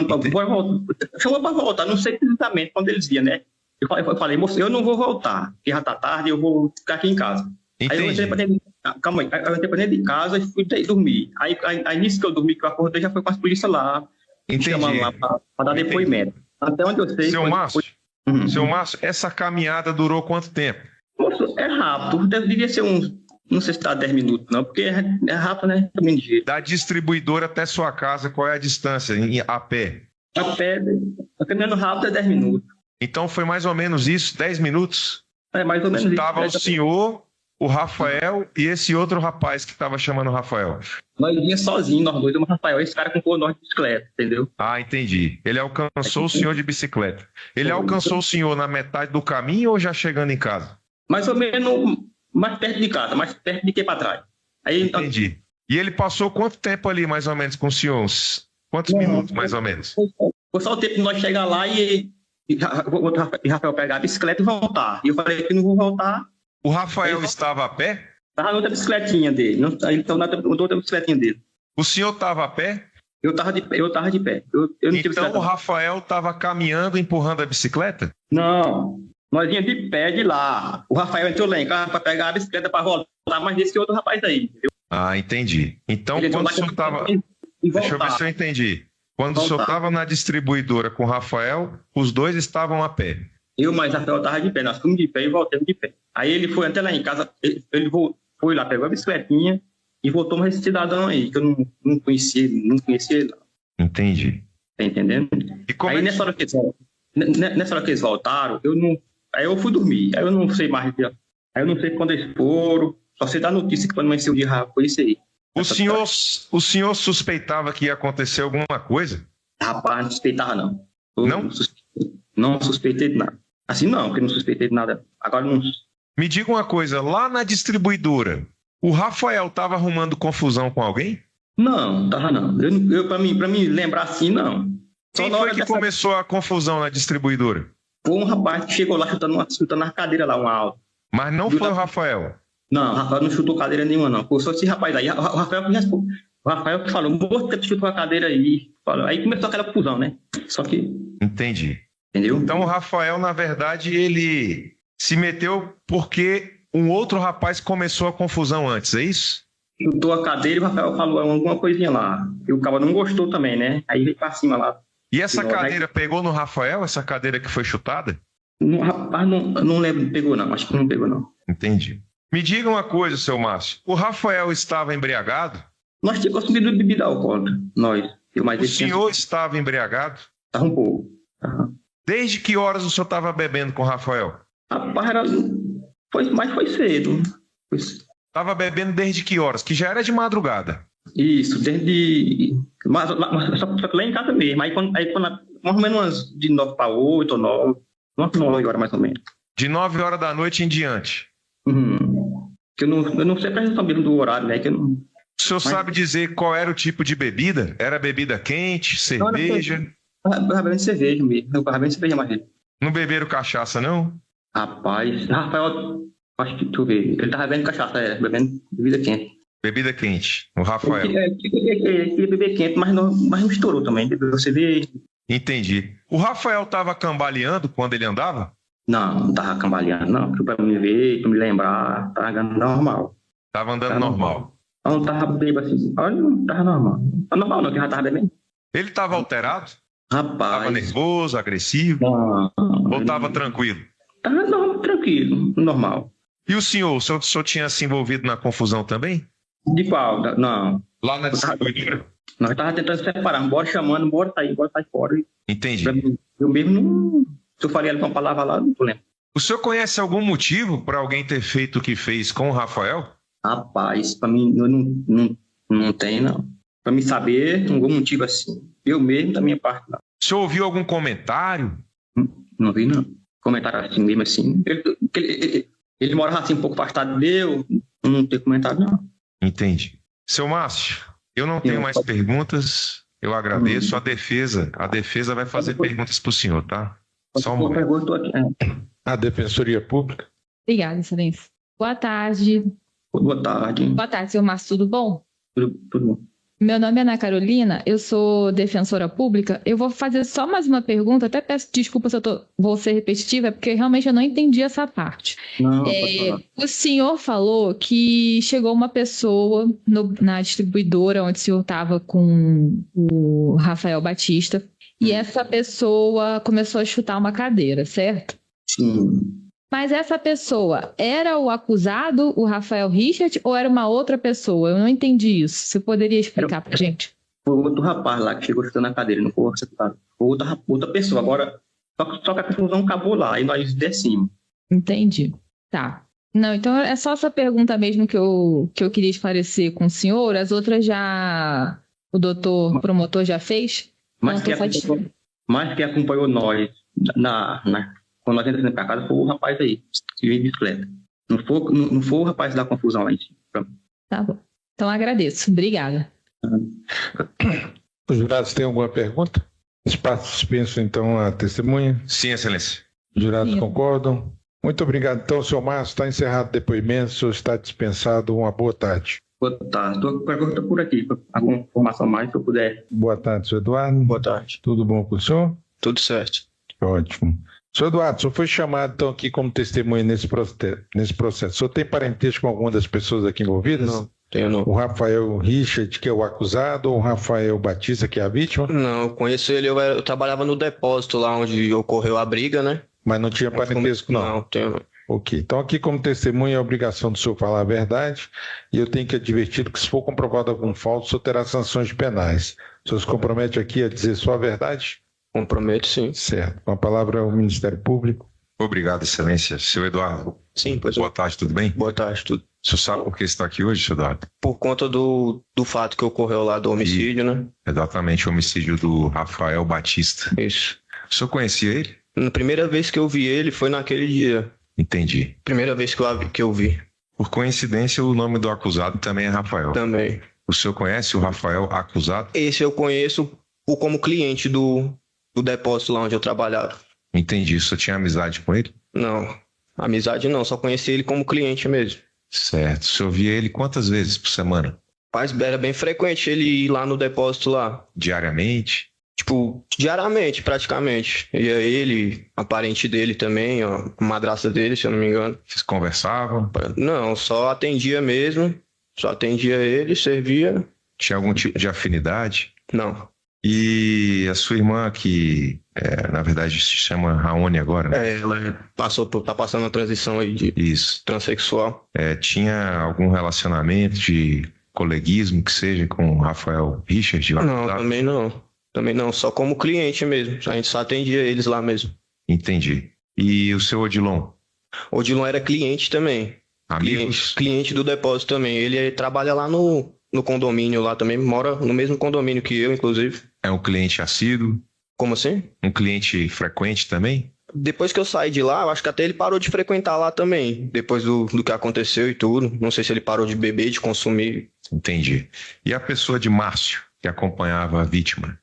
para voltar, não sei precisamente quando eles iam, né? Eu falei, moço, eu não vou voltar, porque já tá tarde, eu vou ficar aqui em casa. Entendi. Aí eu entrei para dentro de casa e fui dormir. Aí nisso que eu dormi, que eu acordei, já foi com as polícias lá, me chamando lá para dar depoimento. Até onde eu sei... Seu Márcio, essa caminhada durou quanto tempo? Moço, é rápido, devia ser uns... Não sei se está 10 minutos, não, porque é rápido, né? Também de jeito. Da distribuidora até sua casa, qual é a distância a pé? A pé, caminhando rápido é 10 minutos. Então foi mais ou menos isso, 10 minutos? É, mais ou menos isso. Estava o senhor, o Rafael e esse outro rapaz que estava chamando o Rafael. Nós vinha sozinhos, nós dois, o Rafael. Esse cara comprou nós de bicicleta, entendeu? Ah, entendi. Ele alcançou o senhor de bicicleta. Ele alcançou o senhor na metade do caminho ou já chegando em casa? Mais ou menos, mais perto de casa, mais perto de que para trás. Aí, entendi. E ele passou quanto tempo ali, mais ou menos, com o senhor? Quantos minutos, mais ou menos? Foi só o tempo de nós chegar lá e Rafael pegar a bicicleta e voltar. E eu falei que não vou voltar. O Rafael estava a pé? Estava na outra bicicletinha dele. Ele estava na outra bicicletinha dele. O senhor estava a pé? Eu estava de pé. Eu não tinha então o Rafael estava caminhando, empurrando a bicicleta? Não. Nós vinha de pé de lá. O Rafael entrou lá em casa para pegar a bicicleta para voltar, mas desse outro rapaz aí. Entendeu? Ah, entendi. Então, quando o senhor estava... Deixa eu ver se eu entendi. Quando o senhor estava na distribuidora com o Rafael, os dois estavam a pé. Eu, mas o Rafael estava de pé. Nós fomos de pé e voltamos de pé. Aí ele foi até lá em casa, ele foi lá, pegou a bicicletinha e voltou mais esse cidadão aí, que eu não conhecia ele. Não. Entendi. Tá entendendo? Aí nessa hora que eles voltaram, aí eu fui dormir. Aí eu não sei mais. Aí eu não sei quando eles foram. Só sei da notícia que quando amanheceu o dia foi isso aí. O senhor suspeitava que ia acontecer alguma coisa? Rapaz, não suspeitava não. Não suspeitei de nada. Assim não, porque não suspeitei de nada. Agora não... Me diga uma coisa, lá na distribuidora, o Rafael estava arrumando confusão com alguém? Não, tava não. Pra mim lembrar assim, não. Quem foi que começou a confusão na distribuidora? Foi um rapaz que chegou lá chutando na cadeira lá, uma aula. Mas não foi o Rafael? Não, o Rafael não chutou cadeira nenhuma, não. Foi só esse rapaz aí. O Rafael que falou, moço, que tu chutou a cadeira aí. Aí começou aquela confusão, né? Só que... Entendi. Entendeu? Então o Rafael, na verdade, ele se meteu porque um outro rapaz começou a confusão antes, é isso? Chutou a cadeira e o Rafael falou alguma coisinha lá. E o cara não gostou também, né? Aí veio pra cima lá. E essa cadeira pegou no Rafael, essa cadeira que foi chutada? Rapaz, não lembro, pegou não. Acho que não pegou não. Entendi. Me diga uma coisa, seu Márcio. O Rafael estava embriagado? Nós tínhamos consumido bebida alcoólica. O senhor estava embriagado? Estava um pouco. Uhum. Desde que horas o senhor estava bebendo com o Rafael? Rapaz, foi cedo. Estava bebendo desde que horas? Que já era de madrugada. Isso, desde... Só que lá em casa mesmo. Aí quando mais ou menos de 9 para 8 ou 9. 9 horas mais ou menos. De 9 horas da noite em diante? Uhum. Que eu não sei a precisão mesmo do horário, né? Que eu não... O senhor sabe dizer qual era o tipo de bebida? Era bebida quente, cerveja? Eu tava bebendo cerveja mesmo. Eu tava bebendo cerveja, mas Não beberam cachaça, não? rapaz, Rafael, acho que tu vê. Ele tava bebendo cachaça, bebendo bebida quente. Bebida quente, o Rafael. Ele queria beber quente, mas não misturou também. Bebeu cerveja. Entendi. O Rafael estava cambaleando quando ele andava? Não tava cambaleando, não. Pra me ver, pra me lembrar, tava andando normal. Estava andando Tá normal. Eu não tava bêbado assim. Olha, não tava normal. Não normal não, que já tava bebendo. Ele estava alterado? Estava Rapaz. nervoso, agressivo? Não, Ou estava tranquilo? tava tranquilo, normal. E o senhor tinha se envolvido na confusão também? De qual? Não. Lá na distribuidora? Nós tava tentando separar. Bora chamando, bora sair fora. Entendi. Eu mesmo não. Se eu falei uma palavra lá, não tô lembrando. O senhor conhece algum motivo para alguém ter feito o que fez com o Rafael? Rapaz, pra mim, eu não tem, não. Pra mim saber, algum motivo assim. Eu mesmo, da minha parte, não. O senhor ouviu algum comentário? Não vi, não. Comentário assim mesmo, assim. Ele morava assim um pouco afastado dele, não tem comentário, não. Entendi. Seu Márcio, eu não tenho mais perguntas. Eu agradeço. A defesa vai fazer perguntas para o senhor, tá? Só um momento. Pergunto aqui. A Defensoria Pública. Obrigada, excelência. Boa tarde. Boa tarde. Boa tarde, senhor Márcio, tudo bom? Tudo bom. Meu nome é Ana Carolina, eu sou defensora pública. Eu vou fazer só mais uma pergunta, até peço desculpa se vou ser repetitiva, porque realmente eu não entendi essa parte. Não, pode falar. O senhor falou que chegou uma pessoa na distribuidora onde o senhor estava com o Rafael Batista, e essa pessoa começou a chutar uma cadeira, certo? Sim. Mas essa pessoa era o acusado, o Rafael Richard, ou era uma outra pessoa? Eu não entendi isso. Você poderia explicar pra gente? Foi outro rapaz lá que chegou chutando a cadeira, não foi o secretário. Foi outra pessoa. Agora, só que a confusão acabou lá, e nós descemos. Entendi. Tá. Não, então é só essa pergunta mesmo que eu queria esclarecer com o senhor. As outras já o doutor promotor já fez? Mas quem acompanhou nós quando nós entramos pra casa foi o rapaz aí, que veio de bicicleta. Não foi o rapaz da confusão lá em cima. Tá bom. Então agradeço. Obrigada. Os jurados têm alguma pergunta? Espaço suspenso, então, a testemunha. Sim, excelência. Os jurados Sim. concordam? Muito obrigado. Então, senhor Márcio, está encerrado o depoimento, o senhor está dispensado. Uma boa tarde. Boa tarde. Estou por aqui. Alguma informação mais, se eu puder. Boa tarde, senhor Eduardo. Boa tarde. Tudo bom com o senhor? Tudo certo. Ótimo. Senhor Eduardo, o senhor foi chamado, então, aqui como testemunha nesse processo. O senhor tem parentesco com alguma das pessoas aqui envolvidas? Não, tenho não. O Rafael Richard, que é o acusado, ou o Rafael Batista, que é a vítima? Não, eu conheço ele, eu trabalhava no depósito lá onde ocorreu a briga, né? Mas não tinha parentesco, não? Não, tenho não. Ok. Então, aqui como testemunha, é a obrigação do senhor falar a verdade, e eu tenho que advertir que, se for comprovado algum falso, o senhor terá sanções penais. O senhor se compromete aqui a dizer só a verdade? Comprometo, sim. Certo. Com a palavra ao Ministério Público. Obrigado, excelência. Seu Eduardo, Sim, pois boa tarde, tudo bem? Boa tarde, tudo. O senhor sabe por que está aqui hoje, seu Eduardo? Por conta do fato que ocorreu lá do homicídio, né? Exatamente, o homicídio do Rafael Batista. Isso. O senhor conhecia ele? Na primeira vez que eu vi ele foi naquele dia. Entendi. Primeira vez que eu vi Por coincidência, o nome do acusado também é Rafael. também. O senhor conhece o Rafael acusado? Esse eu conheço como cliente do depósito lá onde eu trabalhava. Entendi. O senhor tinha amizade com ele? Não, amizade não, só conheci ele como cliente mesmo. Certo. O senhor via ele quantas vezes por semana? Mas era bem frequente ele ir lá no depósito lá. Diariamente? Tipo, diariamente, praticamente. Ia ele, a parente dele também, ó, a madrasta dele, se eu não me engano. Vocês conversavam? Não, só atendia mesmo. Só atendia ele, servia. Tinha algum tipo de afinidade? Não. E a sua irmã, que na verdade se chama Raoni agora, né? Ela tá passando a transição aí de Isso. transexual. Tinha algum relacionamento de coleguismo que seja com o Rafael Richard? Não, também não. Também não, só como cliente mesmo. A gente só atendia eles lá mesmo. Entendi. E o seu Odilon? O Odilon era cliente também. Amigos? Cliente do depósito também. Ele trabalha lá no condomínio lá também, mora no mesmo condomínio que eu, inclusive. É um cliente assíduo? Como assim? Um cliente frequente também? Depois que eu saí de lá, eu acho que até ele parou de frequentar lá também. Depois do que aconteceu e tudo. Não sei se ele parou de beber, de consumir. Entendi. E a pessoa de Márcio, que acompanhava a vítima?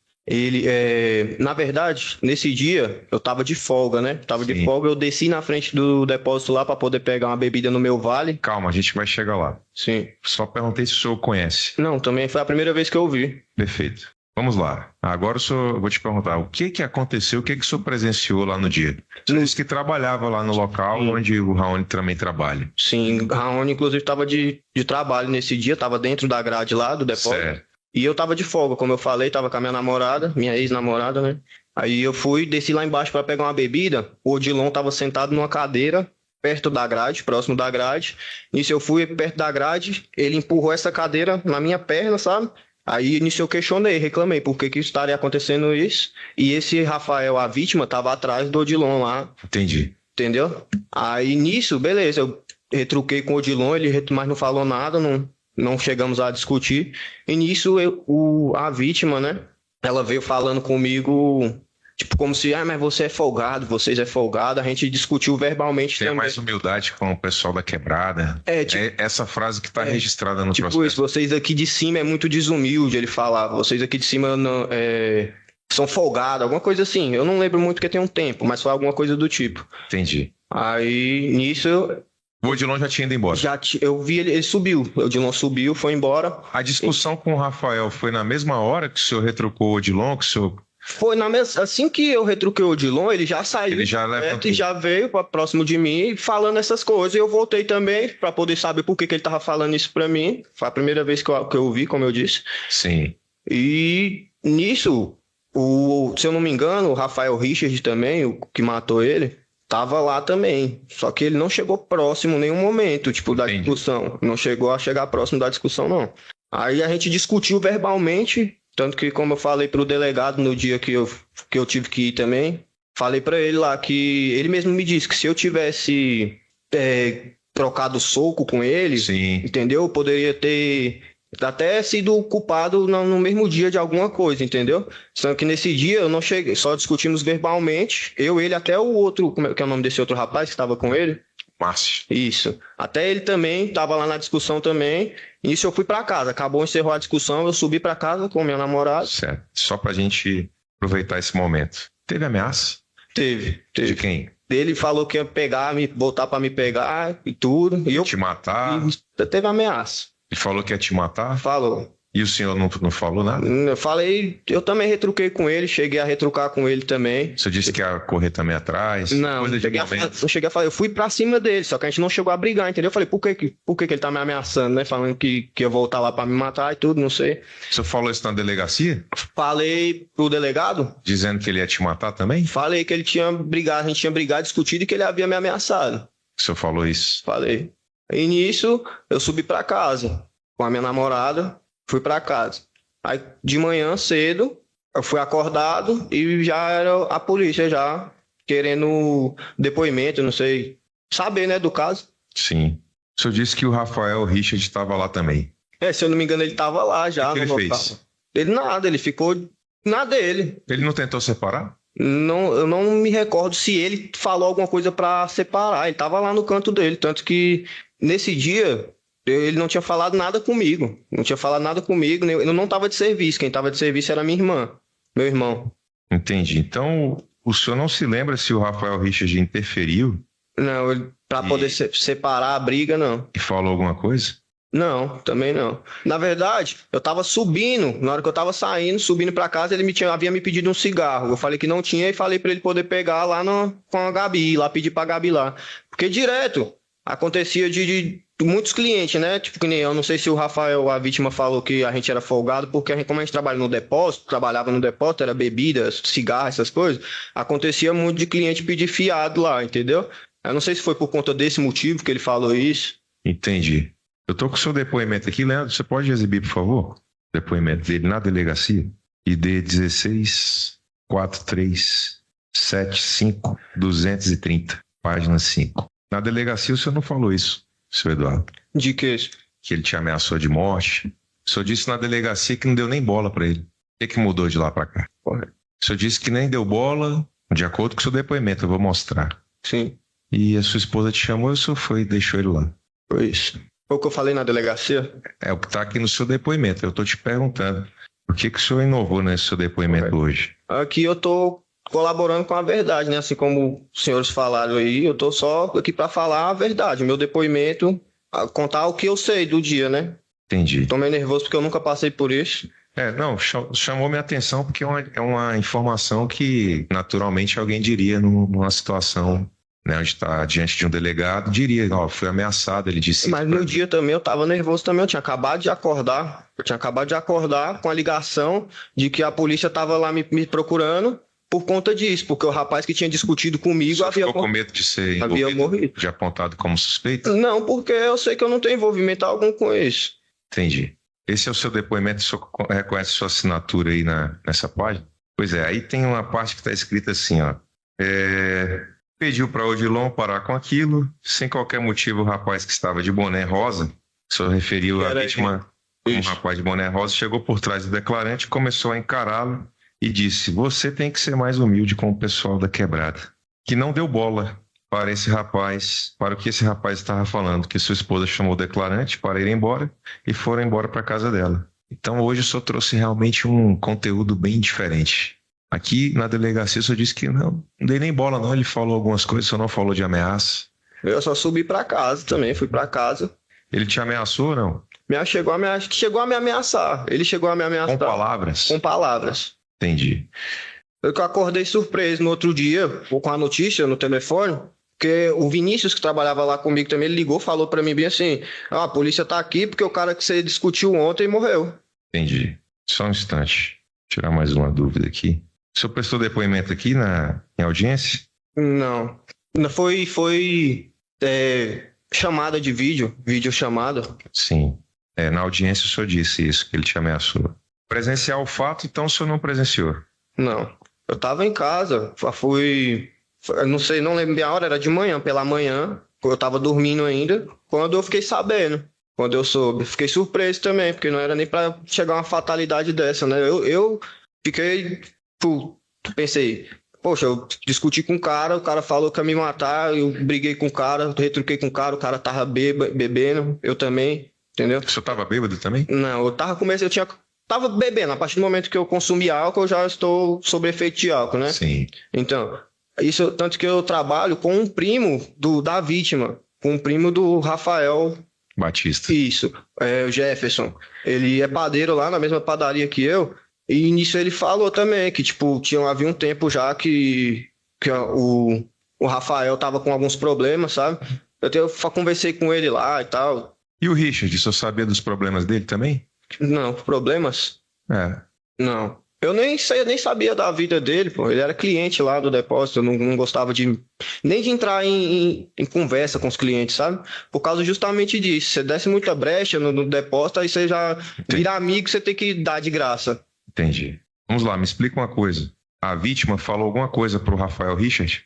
Na verdade, nesse dia eu tava de folga, né? Tava de Sim. folga, eu desci na frente do depósito lá para poder pegar uma bebida no meu vale. Calma, a gente vai chegar lá. Sim. Só perguntei se o senhor conhece. Não, também foi a primeira vez que eu vi. Perfeito. Vamos lá. Agora eu vou te perguntar, o que aconteceu, o que o senhor presenciou lá no dia? Você disse que trabalhava lá no local onde o Raoni também trabalha. Sim, Raoni inclusive tava de trabalho nesse dia, tava dentro da grade lá do depósito. Certo. E eu tava de folga, como eu falei, tava com a minha namorada, minha ex-namorada, né? Aí eu desci lá embaixo para pegar uma bebida, o Odilon tava sentado numa cadeira, perto da grade, próximo da grade. Nisso eu fui perto da grade, ele empurrou essa cadeira na minha perna, sabe? Aí nisso eu questionei, reclamei por que estaria acontecendo isso. E esse Rafael, a vítima, tava atrás do Odilon lá, Entendi. entendeu? Aí nisso, beleza, eu retruquei com o Odilon, mas não falou nada, não chegamos a discutir. E nisso a vítima, né? Ela veio falando comigo, tipo, como se, mas você é folgado, vocês é folgado. A gente discutiu verbalmente Tenha também. mais humildade com o pessoal da quebrada. Tipo, É essa frase que está registrada no tipo processo. isso, vocês aqui de cima é muito desumilde, ele falava. Vocês aqui de cima são folgados, alguma coisa assim. Eu não lembro muito porque tem um tempo, mas foi alguma coisa do tipo. Entendi. Aí, nisso, O Odilon já tinha ido embora. eu vi ele subiu. O Odilon subiu, foi embora. A discussão com o Rafael foi na mesma hora que o senhor retrucou o Odilon, que o senhor... Foi assim que eu retruquei o Odilon, ele já saiu. Ele já levantou. E já veio próximo de mim falando essas coisas. E eu voltei também para poder saber por que ele tava falando isso para mim. Foi a primeira vez que eu vi, como eu disse. Sim. E nisso, se eu não me engano, o Rafael Richard também, o que matou ele, tava lá também. Só que ele não chegou próximo em nenhum momento, tipo, da Entendi. discussão. Não chegou a chegar próximo da discussão, não. Aí a gente discutiu verbalmente, tanto que, como eu falei pro delegado no dia que eu tive que ir também, falei pra ele lá que ele mesmo me disse que se eu tivesse trocado soco com ele, Sim. entendeu? Eu poderia ter até sido culpado no mesmo dia de alguma coisa, entendeu? Só que nesse dia eu não cheguei, só discutimos verbalmente, eu, ele, até o outro, como é que é o nome desse outro rapaz que estava com ele? Márcio. Isso. Até ele também estava lá na discussão também. Isso eu fui para casa. Encerrou a discussão, eu subi para casa com minha namorada. Certo. Só pra gente aproveitar esse momento. Teve ameaça? Teve. De quem? Ele falou que ia pegar, botar para me pegar e tudo. E eu Te matar? teve ameaça. Ele falou que ia te matar? Falou. E o senhor não falou nada? Eu falei, eu também retruquei com ele, cheguei a retrucar com ele também. Você disse que ia correr também atrás? Não, Coisa de não cheguei a falar, eu fui pra cima dele, só que a gente não chegou a brigar, entendeu? Eu falei, por que ele tá me ameaçando, né? Falando que ia voltar lá pra me matar e tudo, não sei. Você falou isso na delegacia? Falei pro delegado, Dizendo que ele ia te matar também? falei que ele tinha brigado, a gente tinha brigado, discutido e que ele havia me ameaçado. O senhor falou isso? Falei. E nisso, eu subi pra casa com a minha namorada, fui pra casa. Aí, de manhã cedo, eu fui acordado e já era a polícia já querendo depoimento, não sei, saber, né, do caso. Sim. O senhor disse que o Rafael Richard estava lá também. Se eu não me engano, ele tava lá já. O que ele no local. fez? Ele nada, ele ficou na dele. Ele não tentou separar? Não, eu não me recordo se ele falou alguma coisa pra separar. Ele tava lá no canto dele, tanto que nesse dia ele não tinha falado nada comigo. Não tinha falado nada comigo. Eu não tava de serviço. Quem tava de serviço era minha irmã, meu irmão. Entendi. Então, o senhor não se lembra se o Rafael Richard interferiu Não, pra poder separar a briga, não. e falou alguma coisa? Não, também não. Na verdade, eu tava subindo, na hora que eu tava saindo, subindo pra casa, ele havia me pedido um cigarro. Eu falei que não tinha e falei pra ele poder pegar lá com a Gabi, lá pedir pra Gabi lá. Porque direto acontecia de muitos clientes, né? Tipo, que nem eu não sei se o Rafael, a vítima, falou que a gente era folgado, porque como a gente trabalha no depósito, trabalhava no depósito, era bebida, cigarro, essas coisas, acontecia muito de cliente pedir fiado lá, entendeu? Eu não sei se foi por conta desse motivo que ele falou isso. Entendi. Eu tô com o seu depoimento aqui, Leandro. Você pode exibir, por favor? O depoimento dele na delegacia. ID 16-43-75-230, página 5. Na delegacia o senhor não falou isso, seu Eduardo. De que? Que ele te ameaçou de morte. O senhor disse na delegacia que não deu nem bola pra ele. O que mudou de lá pra cá? O senhor disse que nem deu bola, de acordo com o seu depoimento, eu vou mostrar. Sim, E a sua esposa te chamou e o senhor foi e deixou ele lá. foi isso. Foi o que eu falei na delegacia? É o que está aqui no seu depoimento. Eu estou te perguntando. Por que o senhor inovou nesse seu depoimento hoje? Aqui eu tô colaborando com a verdade, né? Assim como os senhores falaram aí, eu tô só aqui para falar a verdade. Meu depoimento, contar o que eu sei do dia, né? Entendi. Tô meio nervoso porque eu nunca passei por isso. Não, chamou minha atenção porque é uma informação que naturalmente alguém diria numa situação, né, onde está diante de um delegado, diria, ó, fui ameaçado, ele disse. Mas no dia também eu tava nervoso também, eu tinha acabado de acordar. Eu tinha acabado de acordar com a ligação de que a polícia tava lá me procurando por conta disso, porque o rapaz que tinha discutido comigo havia ficou com medo de ser morrido, de apontado como suspeito? Não, porque eu sei que eu não tenho envolvimento algum com isso. Entendi. Esse é o seu depoimento, o senhor reconhece sua assinatura aí nessa página? Pois é, aí tem uma parte que está escrita assim, ó. Pediu para Odilon parar com aquilo, sem qualquer motivo o rapaz que estava de boné rosa, o senhor referiu a vítima, um rapaz de boné rosa, chegou por trás do declarante, começou a encará-lo e disse, você tem que ser mais humilde com o pessoal da quebrada. Que não deu bola para esse rapaz, para o que esse rapaz estava falando, que sua esposa chamou o declarante para ir embora e foram embora para a casa dela. Então hoje o senhor trouxe realmente um conteúdo bem diferente. Aqui na delegacia o senhor disse que não dei nem bola não, ele falou algumas coisas, o senhor não falou de ameaça. Eu só subi para casa também, fui para casa. Ele te ameaçou ou não? Chegou a me ameaçar, ele chegou a me ameaçar. Com palavras? Com palavras. Entendi. Eu acordei surpreso no outro dia, com a notícia no telefone, porque o Vinícius, que trabalhava lá comigo também, ele ligou, falou pra mim bem assim, a polícia tá aqui porque o cara que você discutiu ontem morreu. Entendi. Só um instante. Vou tirar mais uma dúvida aqui. O senhor prestou depoimento aqui em audiência? Não. Foi chamada de vídeo chamada. Sim. Na audiência o senhor disse isso, que ele te ameaçou. Presenciar o fato, então o senhor não presenciou? Não. Eu tava em casa, não sei, não lembro bem a hora, era de manhã, pela manhã, eu tava dormindo ainda, quando eu fiquei sabendo, quando eu soube. Fiquei surpreso também, porque não era nem pra chegar uma fatalidade dessa, né? Eu fiquei, pensei, poxa, eu discuti com o cara falou que ia me matar, eu briguei com o cara, retruquei com o cara tava bebendo, eu também, entendeu? O senhor tava bêbado também? Não, tava bebendo, a partir do momento que eu consumi álcool, eu já estou sob efeito de álcool, né? Sim. Então, isso, tanto que eu trabalho com um primo da vítima, com um primo do Rafael Batista. Isso, o Jefferson. Ele é padeiro lá na mesma padaria que eu, e nisso ele falou também que, tipo, havia um tempo já que o Rafael tava com alguns problemas, sabe? Eu conversei com ele lá e tal. E o Richard, o senhor sabia dos problemas dele também? Não, problemas? Não. Eu nem sabia da vida dele, pô. Ele era cliente lá do depósito, eu não gostava nem de entrar em conversa com os clientes, sabe? Por causa justamente disso. Você desce muita brecha no depósito, aí você já vira amigo, você tem que dar de graça. Entendi. Vamos lá, me explica uma coisa. A vítima falou alguma coisa pro Rafael Richard?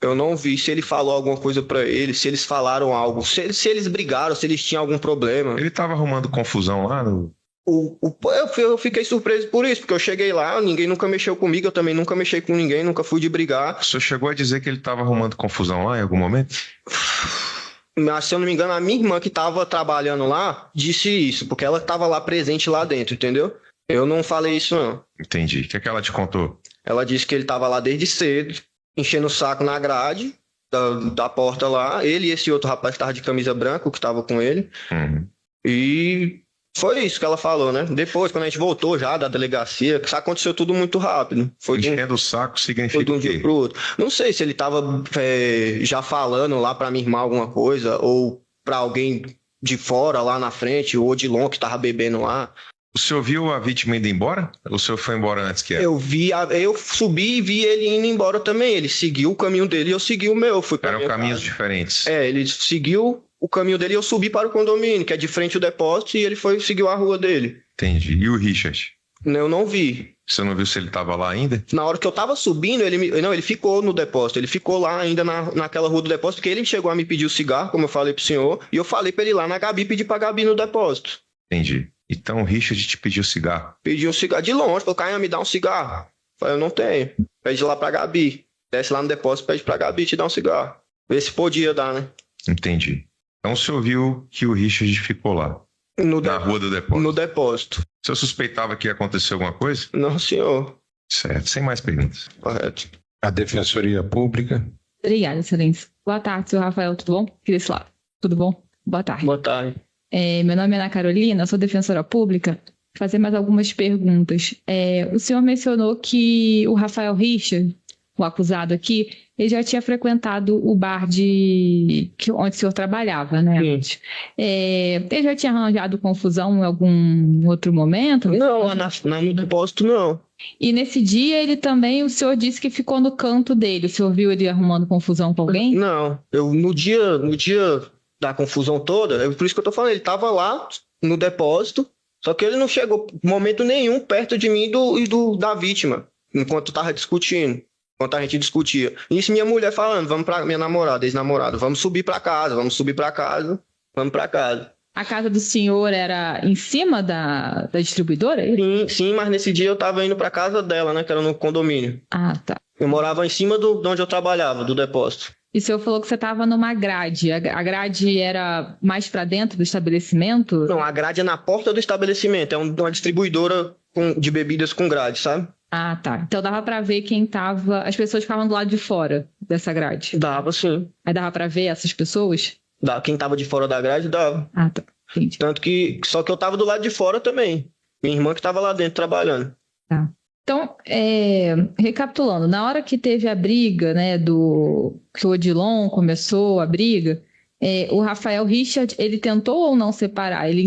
Eu não vi se ele falou alguma coisa pra ele, se eles falaram algo, se eles brigaram, se eles tinham algum problema. Ele tava arrumando confusão lá no... Eu fiquei surpreso por isso, porque eu cheguei lá, ninguém nunca mexeu comigo, eu também nunca mexi com ninguém, nunca fui de brigar. O senhor chegou a dizer que ele tava arrumando confusão lá em algum momento? Mas, se eu não me engano, a minha irmã que tava trabalhando lá disse isso, porque ela tava lá presente lá dentro, entendeu? Eu não falei isso, não. Entendi. O que é que ela te contou? Ela disse que ele tava lá desde cedo, enchendo o saco na grade da porta lá. Ele e esse outro rapaz que tava de camisa branca, que tava com ele. Uhum. E foi isso que ela falou, né? Depois, quando a gente voltou já da delegacia, que aconteceu tudo muito rápido. Enchendo o saco significa de um dia pro outro. Não sei se ele tava já falando lá pra minha irmã alguma coisa, ou pra alguém de fora lá na frente, o Odilon que tava bebendo lá. O senhor viu a vítima indo embora? Ou o senhor foi embora antes que ela? Eu subi e vi ele indo embora também. Ele seguiu o caminho dele e eu segui o meu. Eram caminhos diferentes. Ele seguiu o caminho dele e eu subi para o condomínio, que é de frente ao depósito, e ele seguiu a rua dele. Entendi. E o Richard? Eu não vi. Você não viu se ele estava lá ainda? Na hora que eu tava subindo, ele ficou no depósito. Ele ficou lá ainda naquela rua do depósito, porque ele chegou a me pedir o cigarro, como eu falei pro senhor, e eu falei para ele ir lá na Gabi pedir pra Gabi no depósito. Entendi. Então o Richard te pediu cigarro? Pediu um cigarro de longe, falou, Caio, me dá um cigarro. Falei, eu não tenho. Pede lá pra Gabi. Desce lá no depósito, pede pra Gabi te dar um cigarro. Vê se podia dar, né? Entendi. Então o senhor viu que o Richard ficou lá, na rua do depósito? No depósito. O senhor suspeitava que ia acontecer alguma coisa? Não, senhor. Certo, sem mais perguntas. Correto. A Defensoria Pública. Obrigada, excelência. Boa tarde, senhor Rafael, tudo bom? Aqui desse lado. Tudo bom? Boa tarde. Boa tarde. Meu nome é Ana Carolina, sou defensora pública. Vou fazer mais algumas perguntas. O senhor mencionou que o Rafael Richard, o acusado aqui, ele já tinha frequentado o bar onde o senhor trabalhava, né? Sim. Ele já tinha arranjado confusão em algum outro momento? Não, lá no depósito não. E nesse dia ele também, o senhor disse que ficou no canto dele. O senhor viu ele arrumando confusão com alguém? Não, no dia da confusão toda, por isso que eu tô falando, ele tava lá no depósito, só que ele não chegou momento nenhum perto de mim da vítima, enquanto tava discutindo, enquanto a gente discutia. Isso minha mulher falando, vamos pra minha namorada, ex-namorada, vamos subir pra casa, vamos pra casa. A casa do senhor era em cima da distribuidora? Sim, mas nesse dia eu tava indo pra casa dela, né, que era no condomínio. Ah, tá. Eu morava em cima de onde eu trabalhava, do depósito. E o senhor falou que você estava numa grade. A grade era mais para dentro do estabelecimento? Não, a grade é na porta do estabelecimento. É uma distribuidora de bebidas com grade, sabe? Ah, tá. Então dava para ver quem tava... As pessoas ficavam do lado de fora dessa grade? Dava, sim. Aí dava para ver essas pessoas? Quem tava de fora da grade, dava. Ah, tá. Entendi. Tanto que... Só que eu tava do lado de fora também. Minha irmã que tava lá dentro trabalhando. Tá. Então, recapitulando, na hora que teve a briga, né, que o Odilon começou a briga, o Rafael Richard, ele tentou ou não separar? Ele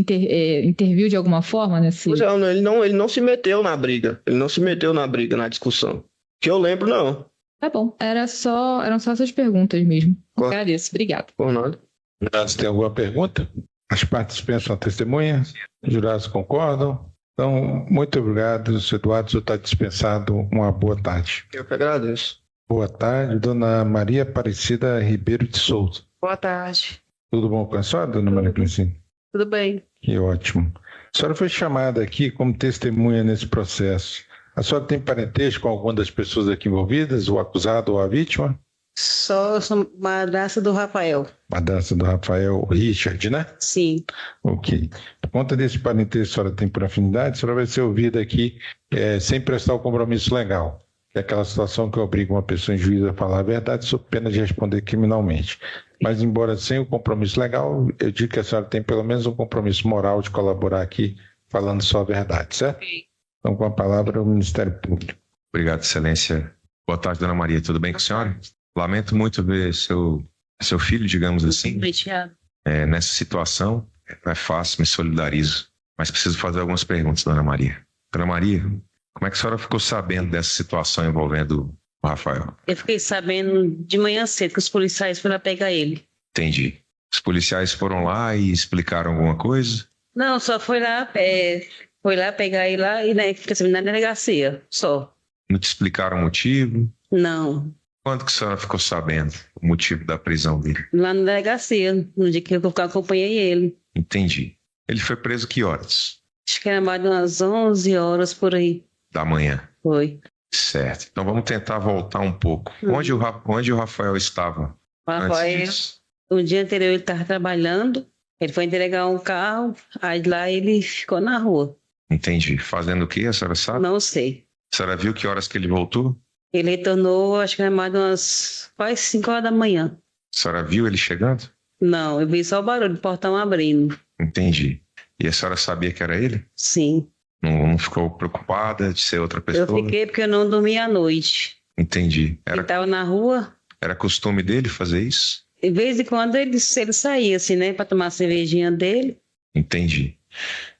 interviu de alguma forma nesse... Pois é, ele não se meteu na briga. Ele não se meteu na briga, na discussão. Que eu lembro, não. Tá bom, eram só essas perguntas mesmo. Claro. Agradeço, obrigado. Por nada. Jurados, tem alguma pergunta? As partes pensam a testemunha? Os jurados concordam? Então, muito obrigado, senhor Eduardo. O senhor está dispensado. Uma boa tarde. Eu que agradeço. Boa tarde, dona Maria Aparecida Ribeiro de Souza. Boa tarde. Tudo bom com a senhora, dona Maria Aparecida? Tudo bem. Que ótimo. A senhora foi chamada aqui como testemunha nesse processo. A senhora tem parentesco com alguma das pessoas aqui envolvidas, o acusado ou a vítima? Sou madrasta do Rafael. Madrasta do Rafael Richard, né? Sim. Ok. Por conta desse parentesco que a senhora tem por afinidade, a senhora vai ser ouvida aqui sem prestar o compromisso legal. É aquela situação que obriga uma pessoa em juízo a falar a verdade sob pena de responder criminalmente. Mas, embora sem o compromisso legal, eu digo que a senhora tem pelo menos um compromisso moral de colaborar aqui falando só a verdade, certo? Ok. Então, com a palavra, o Ministério Público. Obrigado, excelência. Boa tarde, dona Maria. Tudo bem com a senhora? Lamento muito ver seu filho, digamos assim, nessa situação. Não é fácil, me solidarizo. Mas preciso fazer algumas perguntas, dona Maria. Dona Maria, como é que a senhora ficou sabendo dessa situação envolvendo o Rafael? Eu fiquei sabendo de manhã cedo que os policiais foram lá pegar ele. Entendi. Os policiais foram lá e explicaram alguma coisa? Não, só foi lá pegar ele lá e fica sabendo na delegacia, só. Não te explicaram o motivo? Não. Quando que a senhora ficou sabendo o motivo da prisão dele? Lá na delegacia, no dia que eu acompanhei ele. Entendi. Ele foi preso que horas? Acho que era mais de umas 11 horas por aí. Da manhã. Foi. Certo. Então vamos tentar voltar um pouco. Onde o Rafael estava? O Rafael, Antes disso? no dia anterior ele estava trabalhando, ele foi entregar um carro, aí lá ele ficou na rua. Entendi. Fazendo o quê, a senhora sabe? Não sei. A senhora viu que horas que ele voltou? Ele retornou, acho que era mais de umas quase 5 horas da manhã. A senhora viu ele chegando? Não, eu vi só o barulho do portão abrindo. Entendi. E a senhora sabia que era ele? Sim. Não ficou preocupada de ser outra pessoa? Eu fiquei porque eu não dormi à noite. Entendi. Ele estava na rua, Era costume dele fazer isso? de vez em quando ele saía assim, né, para tomar a cervejinha dele. Entendi.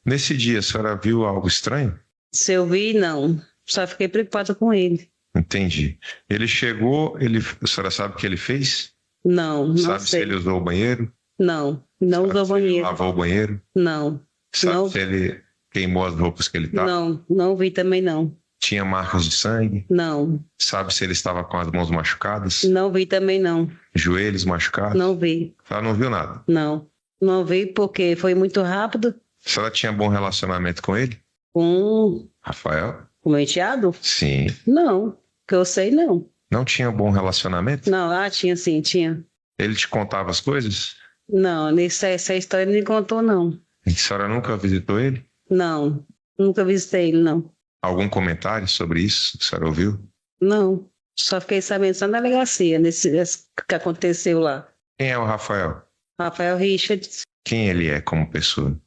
Nesse dia, a senhora viu algo estranho? Se eu vi, não. Só fiquei preocupada com ele. Entendi. Ele chegou, a senhora sabe o que ele fez? Não Sabe se sei. ele usou o banheiro? Não Sabe usou se ele banheiro. lavou o banheiro? Não, Sabe Não. se ele queimou as roupas que ele estava? não vi também não. Tinha marcas de sangue? Não, Sabe se ele estava com as mãos machucadas? não vi também não. Joelhos machucados? Não vi, Ela não viu nada. não vi porque foi muito rápido. A senhora tinha bom relacionamento com ele? Com Rafael? o meu enteado? Sim. Não, que eu sei não. Não tinha bom relacionamento? Não, tinha sim, tinha. Ele te contava as coisas? Não, essa história ele não me contou, não. A senhora nunca visitou ele? Não, nunca visitei ele, não. Algum comentário sobre isso? A senhora ouviu? Não, só fiquei sabendo só na delegacia, nesse que aconteceu lá. Quem é o Rafael? Rafael Richards. Quem ele é como pessoa?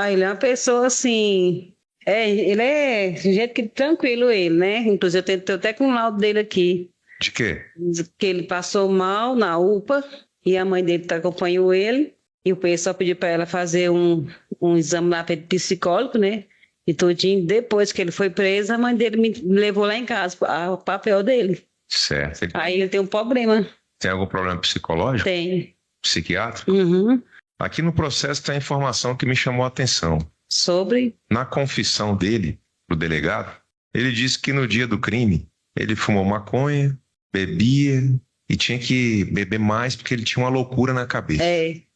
Ele é uma pessoa assim. Ele é de jeito que tranquilo, ele, né? Inclusive, eu tenho até com o laudo dele aqui. De quê? Diz que ele passou mal na UPA e a mãe dele acompanhou ele. E o pessoal pediu para ela fazer um exame lá psicólogo, né? E tudinho. Depois que ele foi preso, a mãe dele me levou lá em casa, o papel dele. Certo. Ele Aí ele tem um problema. tem algum problema psicológico? Tem. Psiquiátrico? Uhum. Aqui no processo tem a informação que me chamou a atenção. Sobre. Na confissão dele, pro delegado, ele disse que no dia do crime, ele fumou maconha, bebia e tinha que beber mais porque ele tinha uma loucura na cabeça.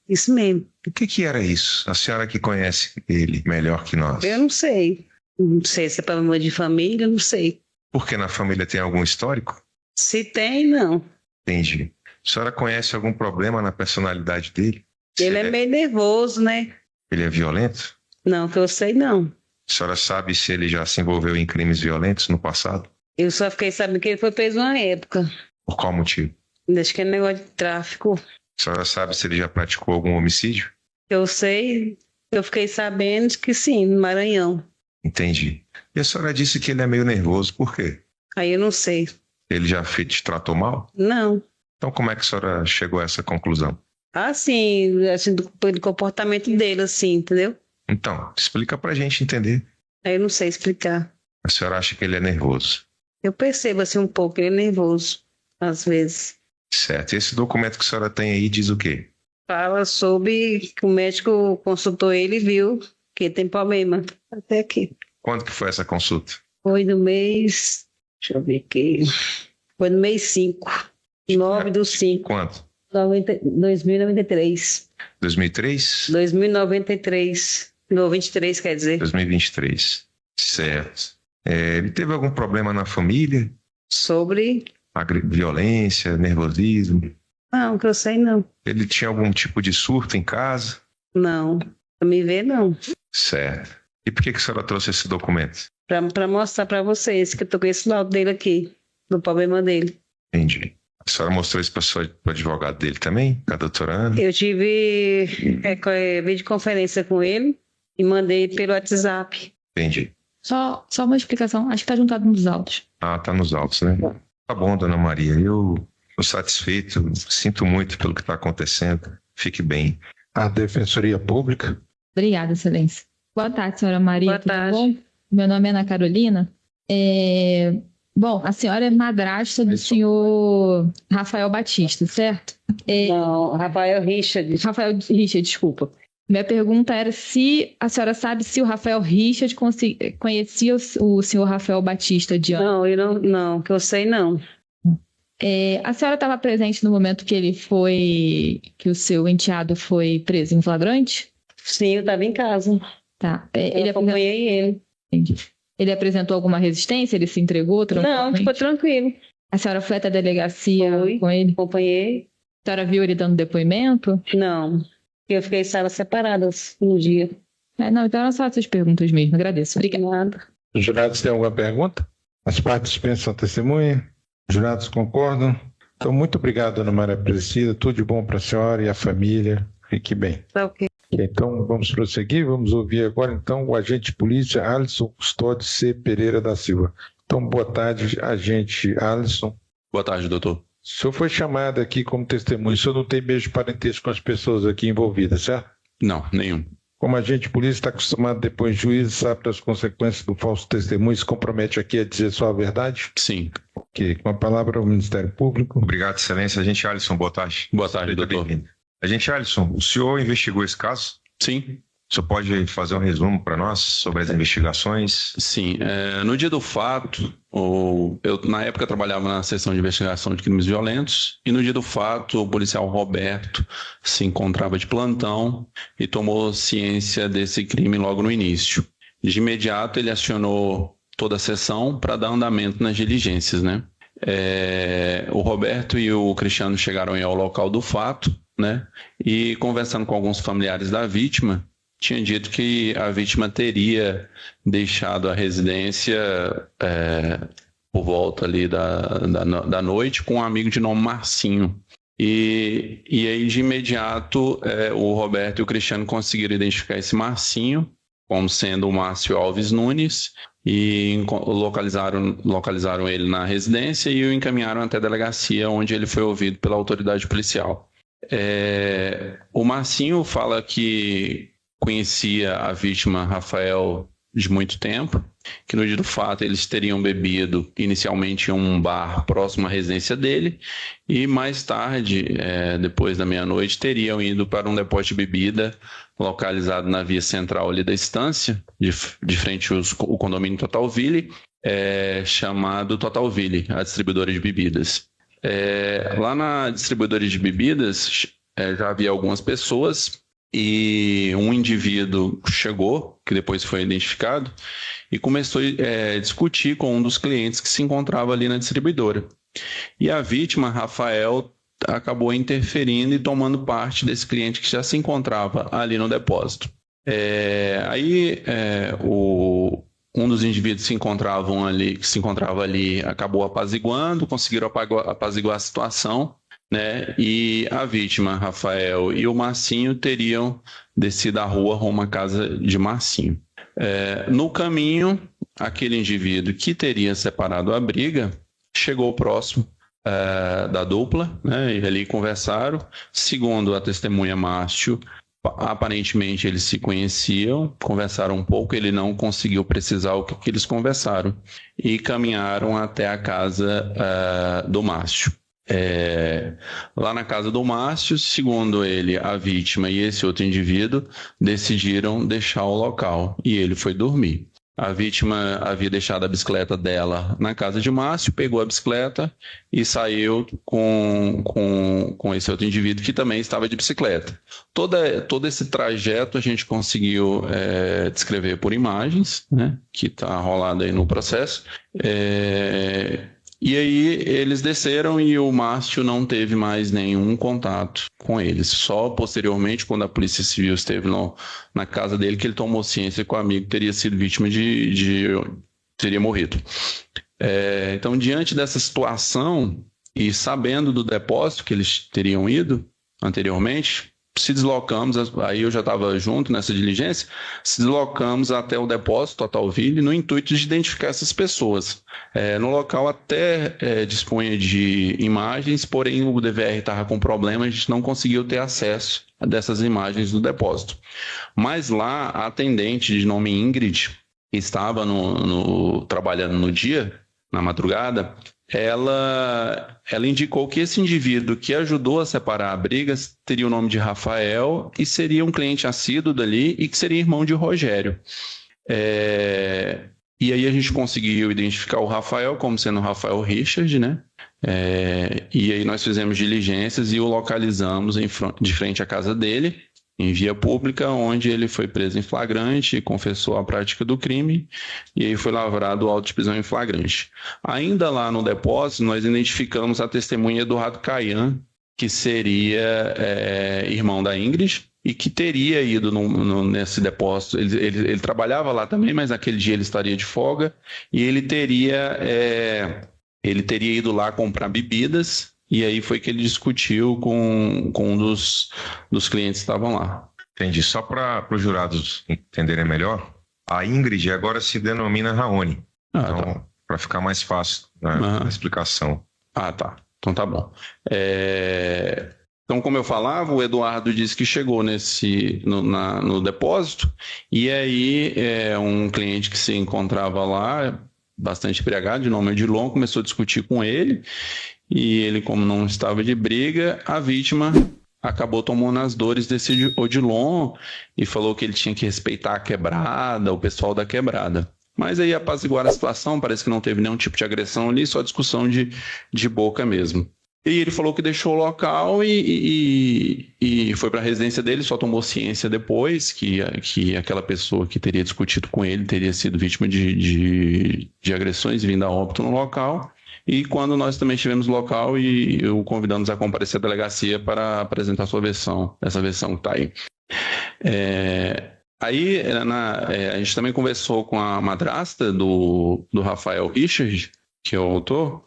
Isso mesmo. O que era isso? A senhora que conhece ele melhor que nós. Eu não sei. Não sei se é problema de família, não sei. Porque na família tem algum histórico? Se tem, não. Entendi. A senhora conhece algum problema na personalidade dele? Ele é meio nervoso, né? Ele é violento? Não, que eu sei, não. A senhora sabe se ele já se envolveu em crimes violentos no passado? Eu só fiquei sabendo que ele foi preso uma época. Por qual motivo? Acho que é negócio de tráfico. A senhora sabe se ele já praticou algum homicídio? Eu sei, eu fiquei sabendo que sim, no Maranhão. Entendi. E a senhora disse que ele é meio nervoso, por quê? Aí eu não sei. Ele já te tratou mal? Não. Então como é que a senhora chegou a essa conclusão? Assim do comportamento dele, assim, entendeu? Então, explica pra gente entender. Aí eu não sei explicar. A senhora acha que ele é nervoso? Eu percebo, assim, um pouco, ele é nervoso, às vezes. Certo. E esse documento que a senhora tem aí diz o quê? Fala sobre que o médico consultou ele e viu que tem problema. Até aqui. Quando que foi essa consulta? Foi no mês... Deixa eu ver aqui. Foi no mês 5. 9/5. Quanto? 2093. 2003? 2093. 23, quer dizer. 2023. Certo. Ele teve algum problema na família? Sobre... Violência, nervosismo? Não, que eu sei, não. Ele tinha algum tipo de surto em casa? Não. Pra me ver, não. Certo. E por que a senhora trouxe esse documento? Pra mostrar pra vocês que eu tô com esse laudo dele aqui. Do problema dele. Entendi. A senhora mostrou isso pro advogado dele também? Com a doutora Ana? Eu tive videoconferência com ele e mandei pelo WhatsApp. Entendi. Só uma explicação. Acho que tá juntado nos autos. Ah, tá nos autos, né? Tá bom, dona Maria. Eu estou satisfeito. Sinto muito pelo que está acontecendo. Fique bem. A Defensoria Pública. Obrigada, Excelência. Boa tarde, senhora Maria. Boa tarde. Bom? Meu nome é Ana Carolina. Bom, a senhora é madrasta do senhor Rafael Batista, certo? Não, Rafael Richard. Rafael Richard, desculpa. Minha pergunta era se a senhora sabe se o Rafael Richard conhecia o senhor Rafael Batista de antes. Não, eu não, que eu sei não. A senhora estava presente no momento que o seu enteado foi preso em flagrante? Sim, eu estava em casa. Tá. Eu acompanhei ele. Entendi. Ele apresentou alguma resistência? Ele se entregou tranquilamente? Não, ficou tranquilo. A senhora foi até a delegacia com ele? Acompanhei. A senhora viu ele dando depoimento? Não, eu fiquei em salas separadas no dia. Não, então eram só essas perguntas mesmo. Agradeço. Obrigada. Os jurados têm alguma pergunta? As partes dispensam a testemunha? Os jurados concordam? Então, muito obrigado, dona Maria Aparecida. Tudo de bom para a senhora e a família. Fique bem. Tá ok. Então, vamos prosseguir. Vamos ouvir agora, então, o agente de polícia Alisson Custódio C. Pereira da Silva. Então, boa tarde, agente Alisson. Boa tarde, doutor. O senhor foi chamado aqui como testemunha. O senhor não tem beijo de parentesco com as pessoas aqui envolvidas, certo? Não, nenhum. Como agente de polícia, está acostumado depois de juízo, sabe das consequências do falso testemunho, se compromete aqui a dizer só a verdade? Sim. Ok. Com a palavra ao Ministério Público. Obrigado, excelência. Agente Alisson, boa tarde. Boa tarde, Seja doutor. bem-vindo. Agente Alisson, o senhor investigou esse caso? Sim. O senhor pode fazer um resumo para nós sobre as investigações? Sim. No dia do fato, eu na época trabalhava na seção de investigação de crimes violentos e no dia do fato o policial Roberto se encontrava de plantão e tomou ciência desse crime logo no início. De imediato ele acionou toda a seção para dar andamento nas diligências, né? O Roberto e o Cristiano chegaram aí ao local do fato né? E conversando com alguns familiares da vítima, tinha dito que a vítima teria deixado a residência por volta ali da noite com um amigo de nome Marcinho. E aí, de imediato, o Roberto e o Cristiano conseguiram identificar esse Marcinho como sendo o Márcio Alves Nunes e localizaram ele na residência e o encaminharam até a delegacia, onde ele foi ouvido pela autoridade policial. O Marcinho fala que conhecia a vítima Rafael de muito tempo, que no dia do fato eles teriam bebido inicialmente em um bar próximo à residência dele e mais tarde, depois da meia-noite, teriam ido para um depósito de bebida localizado na via central ali da estância, de frente ao condomínio Totalville, chamado Totalville, a distribuidora de bebidas. Lá na distribuidora de bebidas já havia algumas pessoas e um indivíduo chegou, que depois foi identificado, e começou a discutir com um dos clientes que se encontrava ali na distribuidora. E a vítima, Rafael, acabou interferindo e tomando parte desse cliente que já se encontrava ali no depósito. Um dos indivíduos que se encontrava ali acabou apaziguando, conseguiram apaziguar a situação, né? E a vítima, Rafael, e o Marcinho teriam descido a rua rumo à casa de Marcinho. No caminho, aquele indivíduo que teria separado a briga chegou próximo da dupla, né? E ali conversaram. Segundo a testemunha Márcio, aparentemente eles se conheciam, conversaram um pouco, ele não conseguiu precisar o que eles conversaram e caminharam até a casa do Márcio. Lá na casa do Márcio, segundo ele, a vítima e esse outro indivíduo decidiram deixar o local e ele foi dormir. A vítima havia deixado a bicicleta dela na casa de Márcio, pegou a bicicleta e saiu com esse outro indivíduo que também estava de bicicleta. Todo esse trajeto a gente conseguiu descrever por imagens, né, que está rolado aí no processo. E aí eles desceram e o Márcio não teve mais nenhum contato com eles. Só posteriormente, quando a Polícia Civil esteve na casa dele, que ele tomou ciência que o amigo teria sido vítima teria morrido. Então, diante dessa situação e sabendo do depósito que eles teriam ido anteriormente, se deslocamos, aí eu já estava junto nessa diligência, se deslocamos até o depósito Totalville no intuito de identificar essas pessoas. No local até dispunha de imagens, porém o DVR estava com problema, a gente não conseguiu ter acesso a dessas imagens do depósito. Mas lá, a atendente de nome Ingrid, que estava trabalhando no dia, na madrugada, ela indicou que esse indivíduo que ajudou a separar a briga teria o nome de Rafael e seria um cliente assíduo dali e que seria irmão de Rogério. E aí a gente conseguiu identificar o Rafael como sendo o Rafael Richard, né? E aí nós fizemos diligências e o localizamos de frente à casa dele, em via pública, onde ele foi preso em flagrante, confessou a prática do crime e aí foi lavrado o auto de prisão em flagrante. Ainda lá no depósito, nós identificamos a testemunha Eduardo Caian, que seria irmão da Ingrid e que teria ido nesse depósito. Ele trabalhava lá também, mas naquele dia ele estaria de folga e ele teria ido lá comprar bebidas. E aí foi que ele discutiu com um dos clientes que estavam lá. Entendi. Só para os jurados entenderem melhor, a Ingrid agora se denomina Raoni. Então, tá. Para ficar mais fácil na explicação. Tá. Então tá bom. Então, como eu falava, o Eduardo disse que chegou no depósito e aí um cliente que se encontrava lá, bastante embriagado, de nome Odilon, começou a discutir com ele. E ele, como não estava de briga, a vítima acabou tomando as dores desse Odilon e falou que ele tinha que respeitar a quebrada, o pessoal da quebrada. Mas aí apaziguaram a situação, parece que não teve nenhum tipo de agressão ali, só discussão de boca mesmo. E ele falou que deixou o local e foi para a residência dele, só tomou ciência depois que aquela pessoa que teria discutido com ele teria sido vítima de agressões vindo a óbito no local. E quando nós também estivemos no local e o convidamos a comparecer à delegacia para apresentar sua versão, essa versão que está aí. Aí a gente também conversou com a madrasta do Rafael Richard, que é o autor,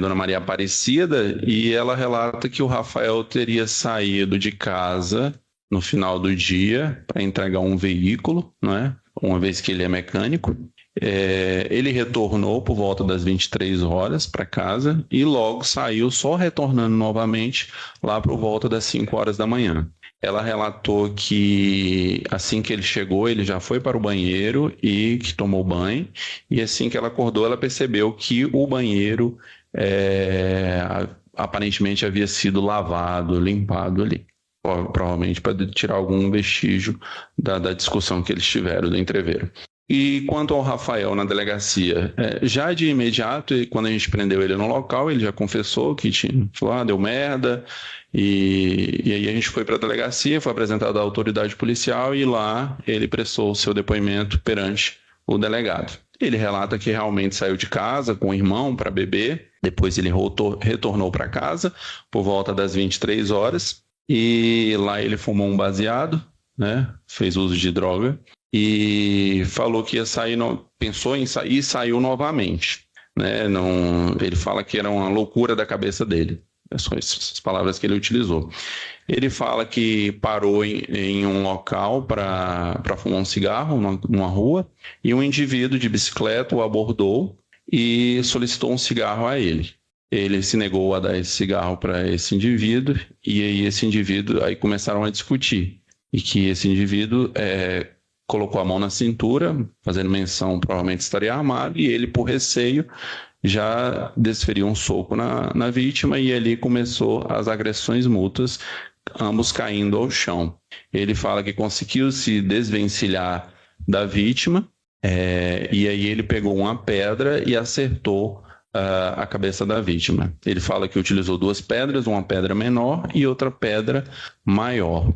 Dona Maria Aparecida, e ela relata que o Rafael teria saído de casa no final do dia para entregar um veículo, né? Uma vez que ele é mecânico. Ele retornou por volta das 23 horas para casa e logo saiu, só retornando novamente lá por volta das 5 horas da manhã. Ela relatou que assim que ele chegou, ele já foi para o banheiro e que tomou banho. E assim que ela acordou, ela percebeu que o banheiro aparentemente havia sido lavado, limpado ali. Provavelmente para tirar algum vestígio da discussão que eles tiveram, do entreveiro. E quanto ao Rafael na delegacia, já de imediato, quando a gente prendeu ele no local, ele já confessou que falou, deu merda, e aí a gente foi para a delegacia, foi apresentado à autoridade policial e lá ele prestou o seu depoimento perante o delegado. Ele relata que realmente saiu de casa com o irmão para beber, depois ele retornou para casa por volta das 23 horas e lá ele fumou um baseado, né? Fez uso de droga. E falou que ia sair, pensou em sair e saiu novamente. Né? Ele fala que era uma loucura da cabeça dele. São essas palavras que ele utilizou. Ele fala que parou em um local para fumar um cigarro, numa rua, e um indivíduo de bicicleta o abordou e solicitou um cigarro a ele. Ele se negou a dar esse cigarro para esse indivíduo, e aí começaram a discutir. E que esse indivíduo colocou a mão na cintura, fazendo menção, provavelmente estaria armado, e ele, por receio, já desferiu um soco na vítima e ali começou as agressões mútuas, ambos caindo ao chão. Ele fala que conseguiu se desvencilhar da vítima, e aí ele pegou uma pedra e acertou a cabeça da vítima. Ele fala que utilizou 2 pedras, uma pedra menor e outra pedra maior.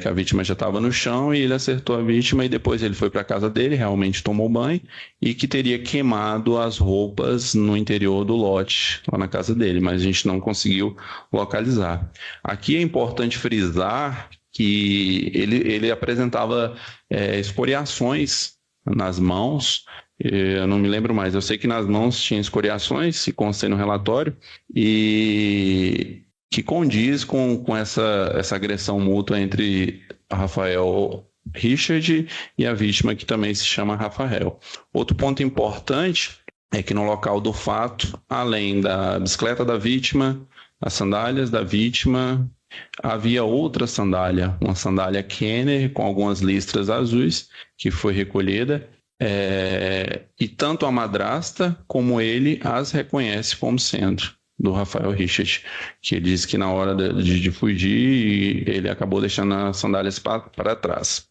Que a vítima já estava no chão e ele acertou a vítima e depois ele foi para a casa dele, realmente tomou banho e que teria queimado as roupas no interior do lote, lá na casa dele, mas a gente não conseguiu localizar. Aqui é importante frisar que ele apresentava escoriações nas mãos. Eu não me lembro mais, eu sei que nas mãos tinha escoriações, se consta no relatório, e que condiz com essa agressão mútua entre Rafael Richard e a vítima, que também se chama Rafael. Outro ponto importante é que no local do fato, além da bicicleta da vítima, as sandálias da vítima, havia outra sandália, uma sandália Kenner com algumas listras azuis, que foi recolhida, e tanto a madrasta como ele as reconhece como sendo do Rafael Richard, que ele disse que na hora de fugir ele acabou deixando as sandálias para trás.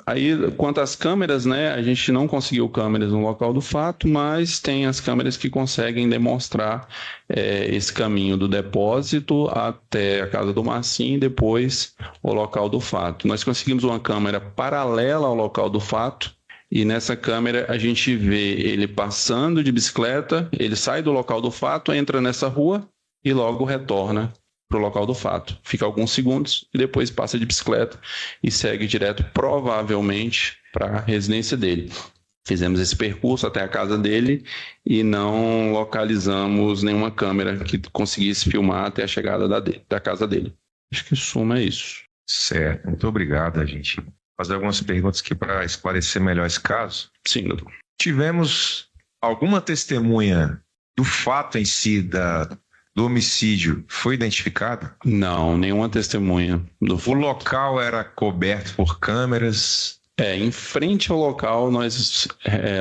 Aí, quanto às câmeras, né, a gente não conseguiu câmeras no local do fato, mas tem as câmeras que conseguem demonstrar esse caminho do depósito até a casa do Marcinho e depois o local do fato. Nós conseguimos uma câmera paralela ao local do fato, e nessa câmera a gente vê ele passando de bicicleta, ele sai do local do fato, entra nessa rua e logo retorna para o local do fato. Fica alguns segundos e depois passa de bicicleta e segue direto, provavelmente, para a residência dele. Fizemos esse percurso até a casa dele e não localizamos nenhuma câmera que conseguisse filmar até a chegada da casa dele. Acho que em suma é isso. Certo, muito obrigado, a gente. Fazer algumas perguntas aqui para esclarecer melhor esse caso. Sim, doutor. Tivemos alguma testemunha do fato em si, do homicídio, foi identificada? Não, nenhuma testemunha. O local era coberto por câmeras? Em frente ao local nós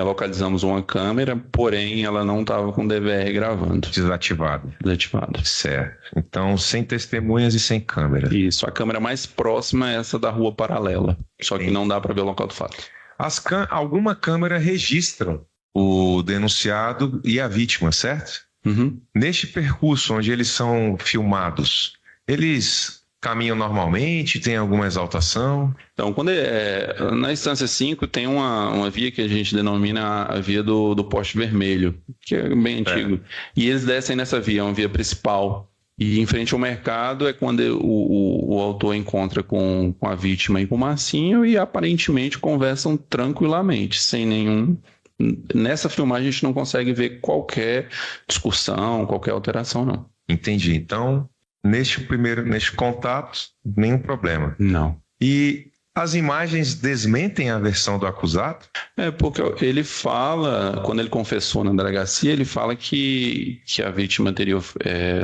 localizamos uma câmera, porém ela não estava com DVR gravando. Desativado. Certo. Então, sem testemunhas e sem câmera. Isso, a câmera mais próxima é essa da rua paralela, só que não dá para ver o local do fato. Alguma câmera registra o denunciado e a vítima, certo? Uhum. Neste percurso onde eles são filmados, eles caminham normalmente? Tem alguma exaltação? Então, na instância 5, tem uma via que a gente denomina a via do poste vermelho, que é bem antigo. E eles descem nessa via, é uma via principal. E em frente ao mercado é quando o autor encontra com a vítima e com o Marcinho e aparentemente conversam tranquilamente, sem nenhum... Nessa filmagem a gente não consegue ver qualquer discussão, qualquer alteração, não. Entendi. Então, neste contato, nenhum problema. Não. E as imagens desmentem a versão do acusado? Porque ele fala, quando ele confessou na delegacia, ele fala que a vítima teria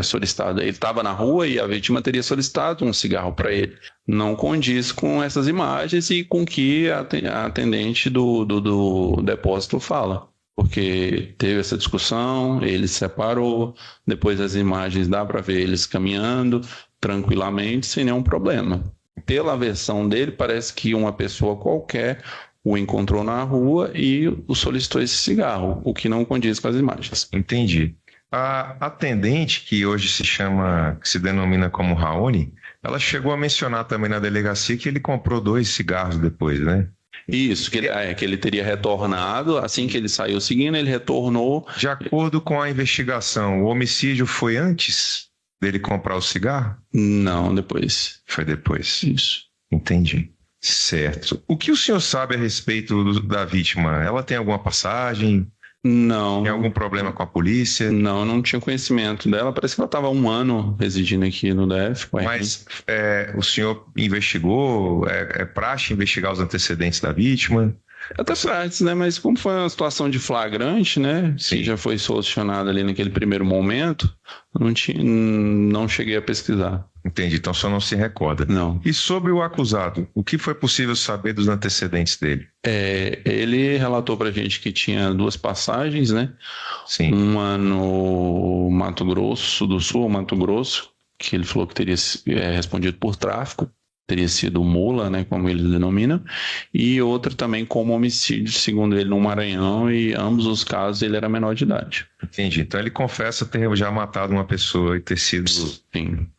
solicitado, ele estava na rua e a vítima teria solicitado um cigarro para ele. Não condiz com essas imagens e com o que a atendente do depósito fala. Porque teve essa discussão, ele se separou, depois as imagens dá para ver eles caminhando tranquilamente, sem nenhum problema. Pela versão dele, parece que uma pessoa qualquer o encontrou na rua e o solicitou esse cigarro, o que não condiz com as imagens. Entendi. A atendente, que hoje se denomina como Raoni, ela chegou a mencionar também na delegacia que ele comprou 2 cigarros depois, né? Isso, que ele teria retornado, assim que ele saiu seguindo, ele retornou. De acordo com a investigação, o homicídio foi antes dele comprar o cigarro? Não, depois. Foi depois. Isso. Entendi. Certo. O que o senhor sabe a respeito da vítima? Ela tem alguma passagem? Não. Tem algum problema com a polícia? Não, eu não tinha conhecimento dela. Parece que ela estava há 1 ano residindo aqui no DF. Mas o senhor investigou? É praxe investigar os antecedentes da vítima? Até praxe, né? Mas como foi uma situação de flagrante, né? Sim. Que já foi solucionada ali naquele primeiro momento, não cheguei a pesquisar. Entendi, então só não se recorda. Não. E sobre o acusado, o que foi possível saber dos antecedentes dele? Ele relatou pra gente que tinha 2 passagens, né? Sim. Uma no Mato Grosso do Sul, Mato Grosso, que ele falou que teria respondido por tráfico, teria sido mula, né, como eles denominam, e outra também como homicídio, segundo ele, no Maranhão, e ambos os casos ele era menor de idade. Entendi, então ele confessa ter já matado uma pessoa e ter sido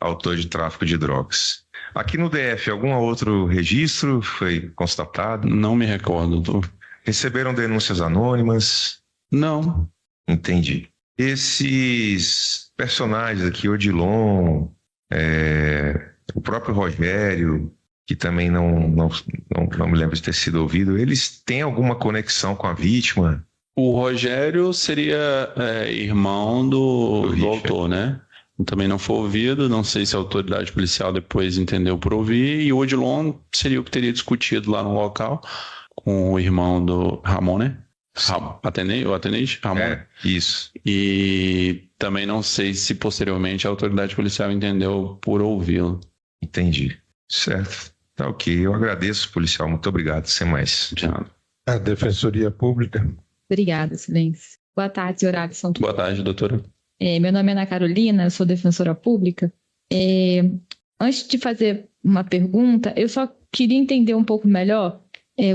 autor de tráfico de drogas. Aqui no DF, algum outro registro foi constatado? Não me recordo, doutor. Receberam denúncias anônimas? Não. Entendi. Esses personagens aqui, Odilon, o próprio Rogério, que também não me lembro de ter sido ouvido, eles têm alguma conexão com a vítima? O Rogério seria irmão do autor, né? Também não foi ouvido, não sei se a autoridade policial depois entendeu por ouvir, e o Odilon seria o que teria discutido lá no local com o irmão do Ramon, né? O Atenente? Ramon. Isso. E também não sei se posteriormente a autoridade policial entendeu por ouvi-lo. Entendi. Certo. Tá ok. Eu agradeço, policial. Muito obrigado. Sem mais. De nada. A Defensoria Pública. Obrigada, Silêncio. Boa tarde, senhor Alisson. Boa tarde, doutora. Meu nome é Ana Carolina, eu sou defensora pública. Antes de fazer uma pergunta, eu só queria entender um pouco melhor.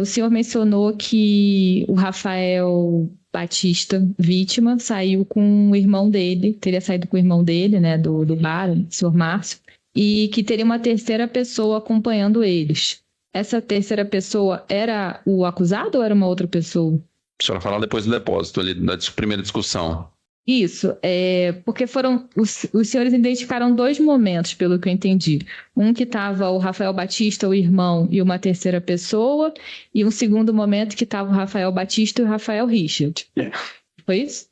O senhor mencionou que o Rafael Batista, vítima, saiu com o irmão dele, teria saído com o irmão dele, né, do bar, o senhor Márcio, e que teria uma terceira pessoa acompanhando eles. Essa terceira pessoa era o acusado ou era uma outra pessoa? A senhora falar depois do depósito ali, da primeira discussão. Isso, porque os senhores identificaram 2 momentos, pelo que eu entendi. Um que estava o Rafael Batista, o irmão, e uma terceira pessoa, e um segundo momento que estava o Rafael Batista e o Rafael Richard. Foi isso?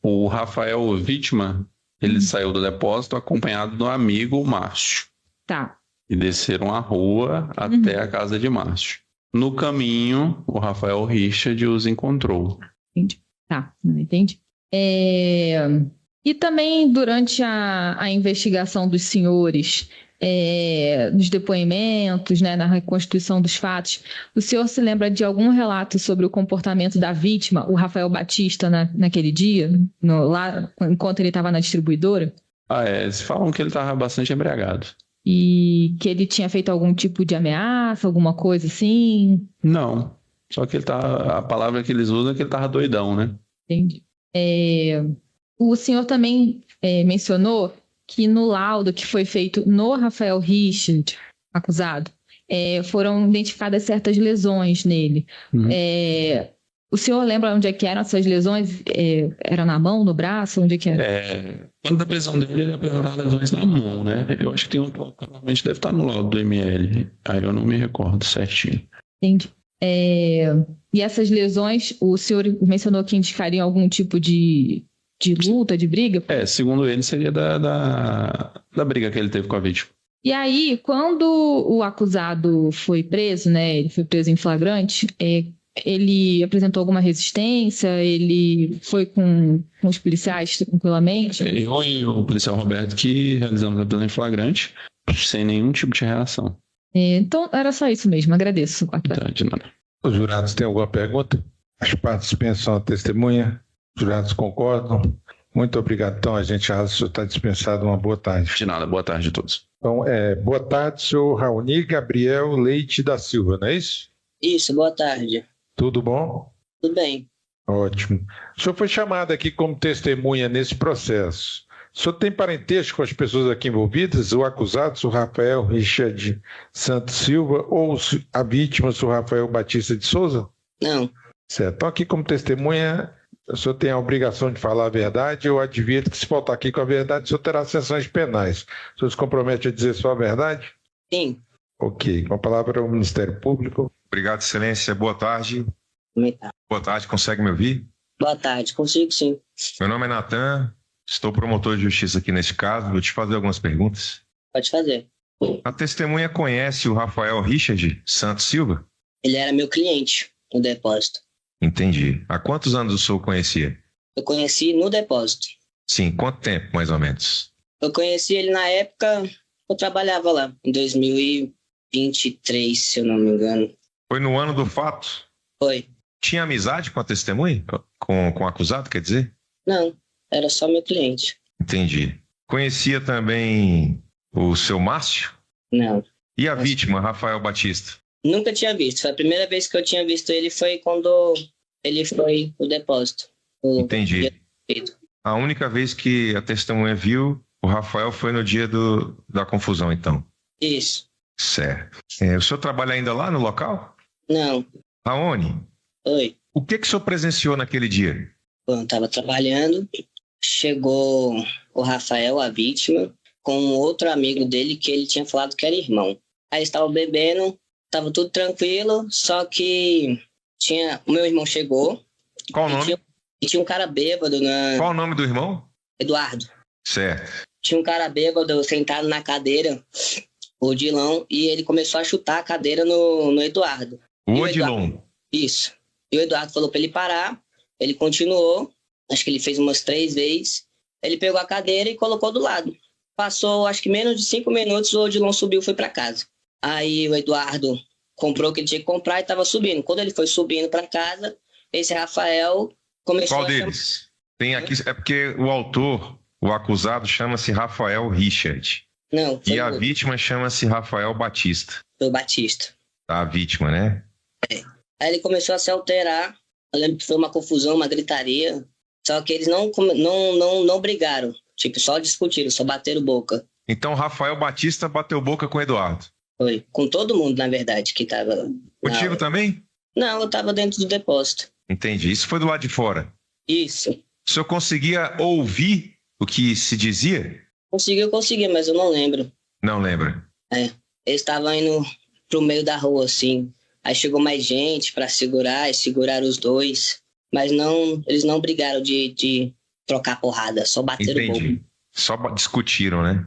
O Rafael, vítima, ele saiu do depósito acompanhado do amigo Márcio. Tá. E desceram a rua até a casa de Márcio. No caminho, o Rafael Richard os encontrou. Entendi. Tá, não entendi. E também durante a investigação dos senhores, nos depoimentos, né, na reconstituição dos fatos, o senhor se lembra de algum relato sobre o comportamento da vítima, o Rafael Batista, naquele dia, lá enquanto ele estava na distribuidora? Eles falam que ele estava bastante embriagado. E que ele tinha feito algum tipo de ameaça, alguma coisa assim? Não, só que a palavra que eles usam é que ele estava doidão, né? Entendi. O senhor também mencionou que no laudo que foi feito no Rafael Richard, acusado, foram identificadas certas lesões nele. O senhor lembra onde é que eram essas lesões? Era na mão, no braço? Onde é que era? Quando da prisão dele, ele apresentou lesões na mão, né? Eu acho que tem provavelmente deve estar no laudo do ML. Aí eu não me recordo certinho. Entendi. E essas lesões, o senhor mencionou que indicariam algum tipo de luta, de briga? Segundo ele, seria da briga que ele teve com a vítima. E aí, quando o acusado foi preso, né? Ele foi preso em flagrante, ele apresentou alguma resistência? Ele foi com os policiais tranquilamente? Eu e o policial Roberto que realizamos a prisão em flagrante, sem nenhum tipo de reação. Então, era só isso mesmo. Agradeço. De nada. Os jurados têm alguma pergunta? As partes pensam a testemunha? Os jurados concordam? Muito obrigado. Então, a gente já está dispensado. Uma boa tarde. De nada. Boa tarde a todos. Então, boa tarde, senhor Raoni Gabriel Leite da Silva, não é isso? Isso, boa tarde. Tudo bom? Tudo bem. Ótimo. O senhor foi chamado aqui como testemunha nesse processo. O senhor tem parentesco com as pessoas aqui envolvidas? O acusado, o senhor Rafael Richard Santos Silva, ou a vítima, o senhor Rafael Batista de Souza? Não. Certo. Então, aqui como testemunha, o senhor tem a obrigação de falar a verdade. Eu advirto que, se faltar aqui com a verdade, o senhor terá sanções penais. O senhor se compromete a dizer só a verdade? Sim. Ok. Com a palavra ao Ministério Público. Obrigado, excelência. Boa tarde. Boa tarde. Consegue me ouvir? Boa tarde. Consigo, sim. Meu nome é Natan. Estou promotor de justiça aqui neste caso. Vou te fazer algumas perguntas. Pode fazer. A testemunha conhece o Rafael Richard Santos Silva? Ele era meu cliente no depósito. Entendi. Há quantos anos o senhor conhecia? Eu conheci no depósito. Sim, quanto tempo, mais ou menos? Eu conheci ele na época que eu trabalhava lá, em 2023, se eu não me engano. Foi no ano do fato? Foi. Tinha amizade com a testemunha? Com o acusado, quer dizer? Não, era só meu cliente. Entendi. Conhecia também o seu Márcio? Não. E a vítima, Rafael Batista? Nunca tinha visto. A primeira vez que eu tinha visto ele foi quando ele foi no depósito. Entendi. A única vez que a testemunha viu o Rafael foi no dia da confusão, então? Isso. Certo. O senhor trabalha ainda lá no local? Não. Aonde? Oi. O que o senhor presenciou naquele dia? Quando eu estava trabalhando, chegou o Rafael, a vítima, com um outro amigo dele que ele tinha falado que era irmão. Aí estavam bebendo, estava tudo tranquilo, só que o meu irmão chegou. Qual o nome? E tinha um cara bêbado Qual o nome do irmão? Eduardo. Certo. Tinha um cara bêbado sentado na cadeira, o Odilon, e ele começou a chutar a cadeira no Eduardo. O Odilon? Isso. E o Eduardo falou para ele parar, ele continuou, acho que ele fez umas 3 vezes, ele pegou a cadeira e colocou do lado. Passou, acho que menos de 5 minutos, o Odilon subiu e foi para casa. Aí o Eduardo comprou o que ele tinha que comprar e estava subindo. Quando ele foi subindo para casa, esse Rafael começou Qual deles? Tem aqui, é porque o autor, o acusado, chama-se Rafael Richard. Não. E a vítima chama-se Rafael Batista. Foi o Batista. A vítima, né? Aí ele começou a se alterar. Eu lembro que foi uma confusão, uma gritaria. Só que eles não brigaram. Tipo, só discutiram, só bateram boca. Então Rafael Batista bateu boca com o Eduardo? Foi. Com todo mundo, na verdade, que estava lá. Contigo também? Não, eu estava dentro do depósito. Entendi. Isso foi do lado de fora? Isso. O senhor conseguia ouvir o que se dizia? Consegui, mas eu não lembro. Não lembra? Eles estavam indo pro meio da rua, assim. Aí chegou mais gente para segurar, e seguraram os dois. Mas eles não brigaram de trocar porrada, só bateram boca. Entendi. Só discutiram, né?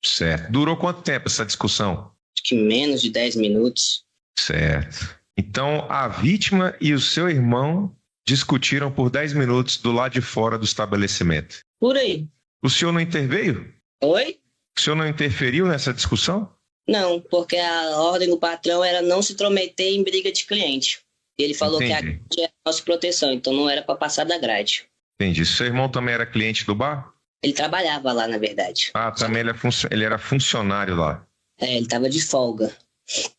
Certo. Durou quanto tempo essa discussão? Acho que menos de 10 minutos. Certo. Então, a vítima e o seu irmão discutiram por 10 minutos do lado de fora do estabelecimento. Por aí. O senhor não interveio? Oi? O senhor não interferiu nessa discussão? Não, porque a ordem do patrão era não se intrometer em briga de cliente. E ele falou que a grade era a nossa proteção, então não era para passar da grade. Entendi. Seu irmão também era cliente do bar? Ele trabalhava lá, na verdade. Ah, também ele era funcionário lá. Ele estava de folga.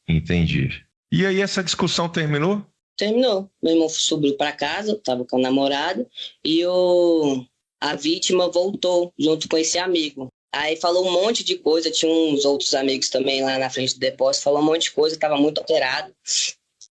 Entendi. E aí essa discussão terminou? Terminou. Meu irmão subiu para casa, estava com a namorada, e o a vítima voltou junto com esse amigo. Aí falou um monte de coisa, tinha uns outros amigos também lá na frente do depósito, falou um monte de coisa, estava muito alterado.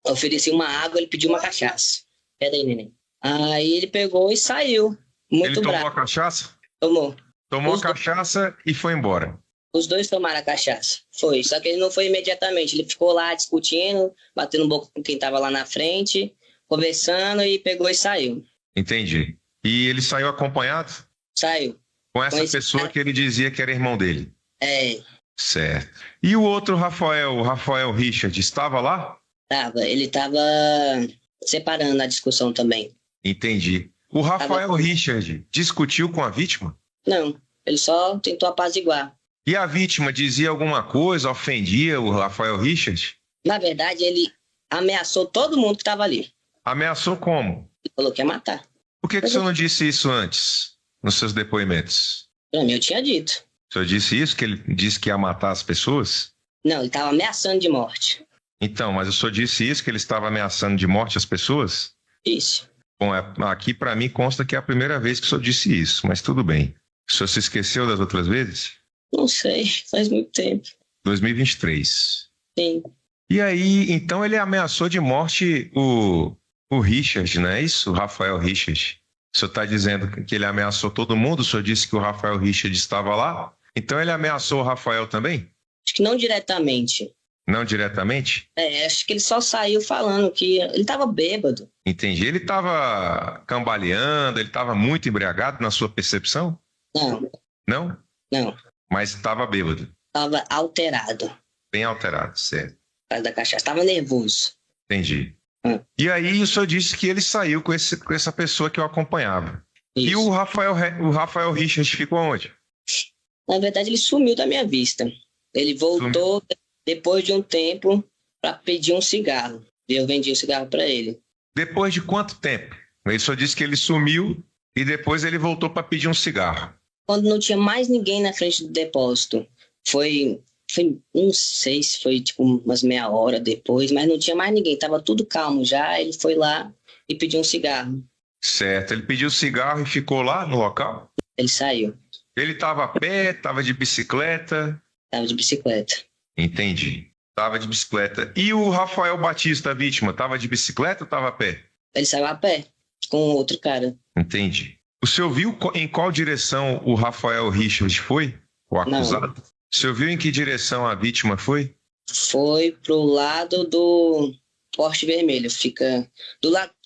Eu ofereci uma água, ele pediu uma cachaça. Pera aí, neném. Aí ele pegou e saiu, muito Ele tomou bravo. a cachaça? Tomou. Tomou Os a cachaça e foi embora. Os dois tomaram a cachaça. Foi. Só que ele não foi imediatamente. Ele ficou lá discutindo, batendo boca com quem estava lá na frente, conversando e pegou e saiu. Entendi. E ele saiu acompanhado Saiu. com essa Com esse pessoa cara. que ele dizia que era irmão dele. É, Certo. E o outro Rafael, o Rafael Richard, estava lá? tava. Ele tava separando a discussão também. Entendi. O Rafael Richard discutiu com a vítima? Não, ele só tentou apaziguar. E a vítima dizia alguma coisa, ofendia o Rafael Richard? Na verdade, ele ameaçou todo mundo que estava ali. Ameaçou como? Ele falou que ia matar. Por que o senhor não disse isso antes, nos seus depoimentos? Pra mim, eu tinha dito. O senhor disse isso, que ele disse que ia matar as pessoas? Não, ele estava ameaçando de morte. Então, mas o senhor disse isso, que ele estava ameaçando de morte as pessoas? Isso. Bom, aqui para mim consta que é a primeira vez que o senhor disse isso, mas tudo bem. O senhor se esqueceu das outras vezes? Não sei, faz muito tempo. 2023. Sim. E aí, então ele ameaçou de morte o Richard, não é isso? O Rafael Richard. O senhor está dizendo que ele ameaçou todo mundo? O senhor disse que o Rafael Richard estava lá? Então ele ameaçou o Rafael também? Acho que não diretamente. Não diretamente? Acho que ele só saiu falando que ele estava bêbado. Entendi. Ele estava cambaleando, ele estava muito embriagado na sua percepção? Não, Não? não. Mas estava bêbado, Estava alterado por bem alterado, certo. causa da cachaça. Estava nervoso. Entendi. E aí o senhor disse que ele saiu com essa pessoa que eu acompanhava. Isso. E o Rafael Richard ficou onde? Na verdade, ele sumiu da minha vista. Ele voltou depois de um tempo para pedir um cigarro. E eu vendi o cigarro para ele. Depois de quanto tempo? Ele só disse que ele sumiu e depois ele voltou para pedir um cigarro. Quando não tinha mais ninguém na frente do depósito. Foi, não sei se foi tipo umas meia hora depois, mas não tinha mais ninguém. Tava tudo calmo já. Ele foi lá e pediu um cigarro. Certo. Ele pediu cigarro e ficou lá no local? Ele saiu. Ele estava a pé, estava de bicicleta? Tava de bicicleta. Entendi. Estava de bicicleta. E o Rafael Batista, a vítima, estava de bicicleta ou estava a pé? Ele saiu a pé com outro cara. Entendi. O senhor viu em qual direção o Rafael Richard foi? O acusado? Não. O senhor viu em que direção a vítima foi? Foi pro lado do Poste Vermelho.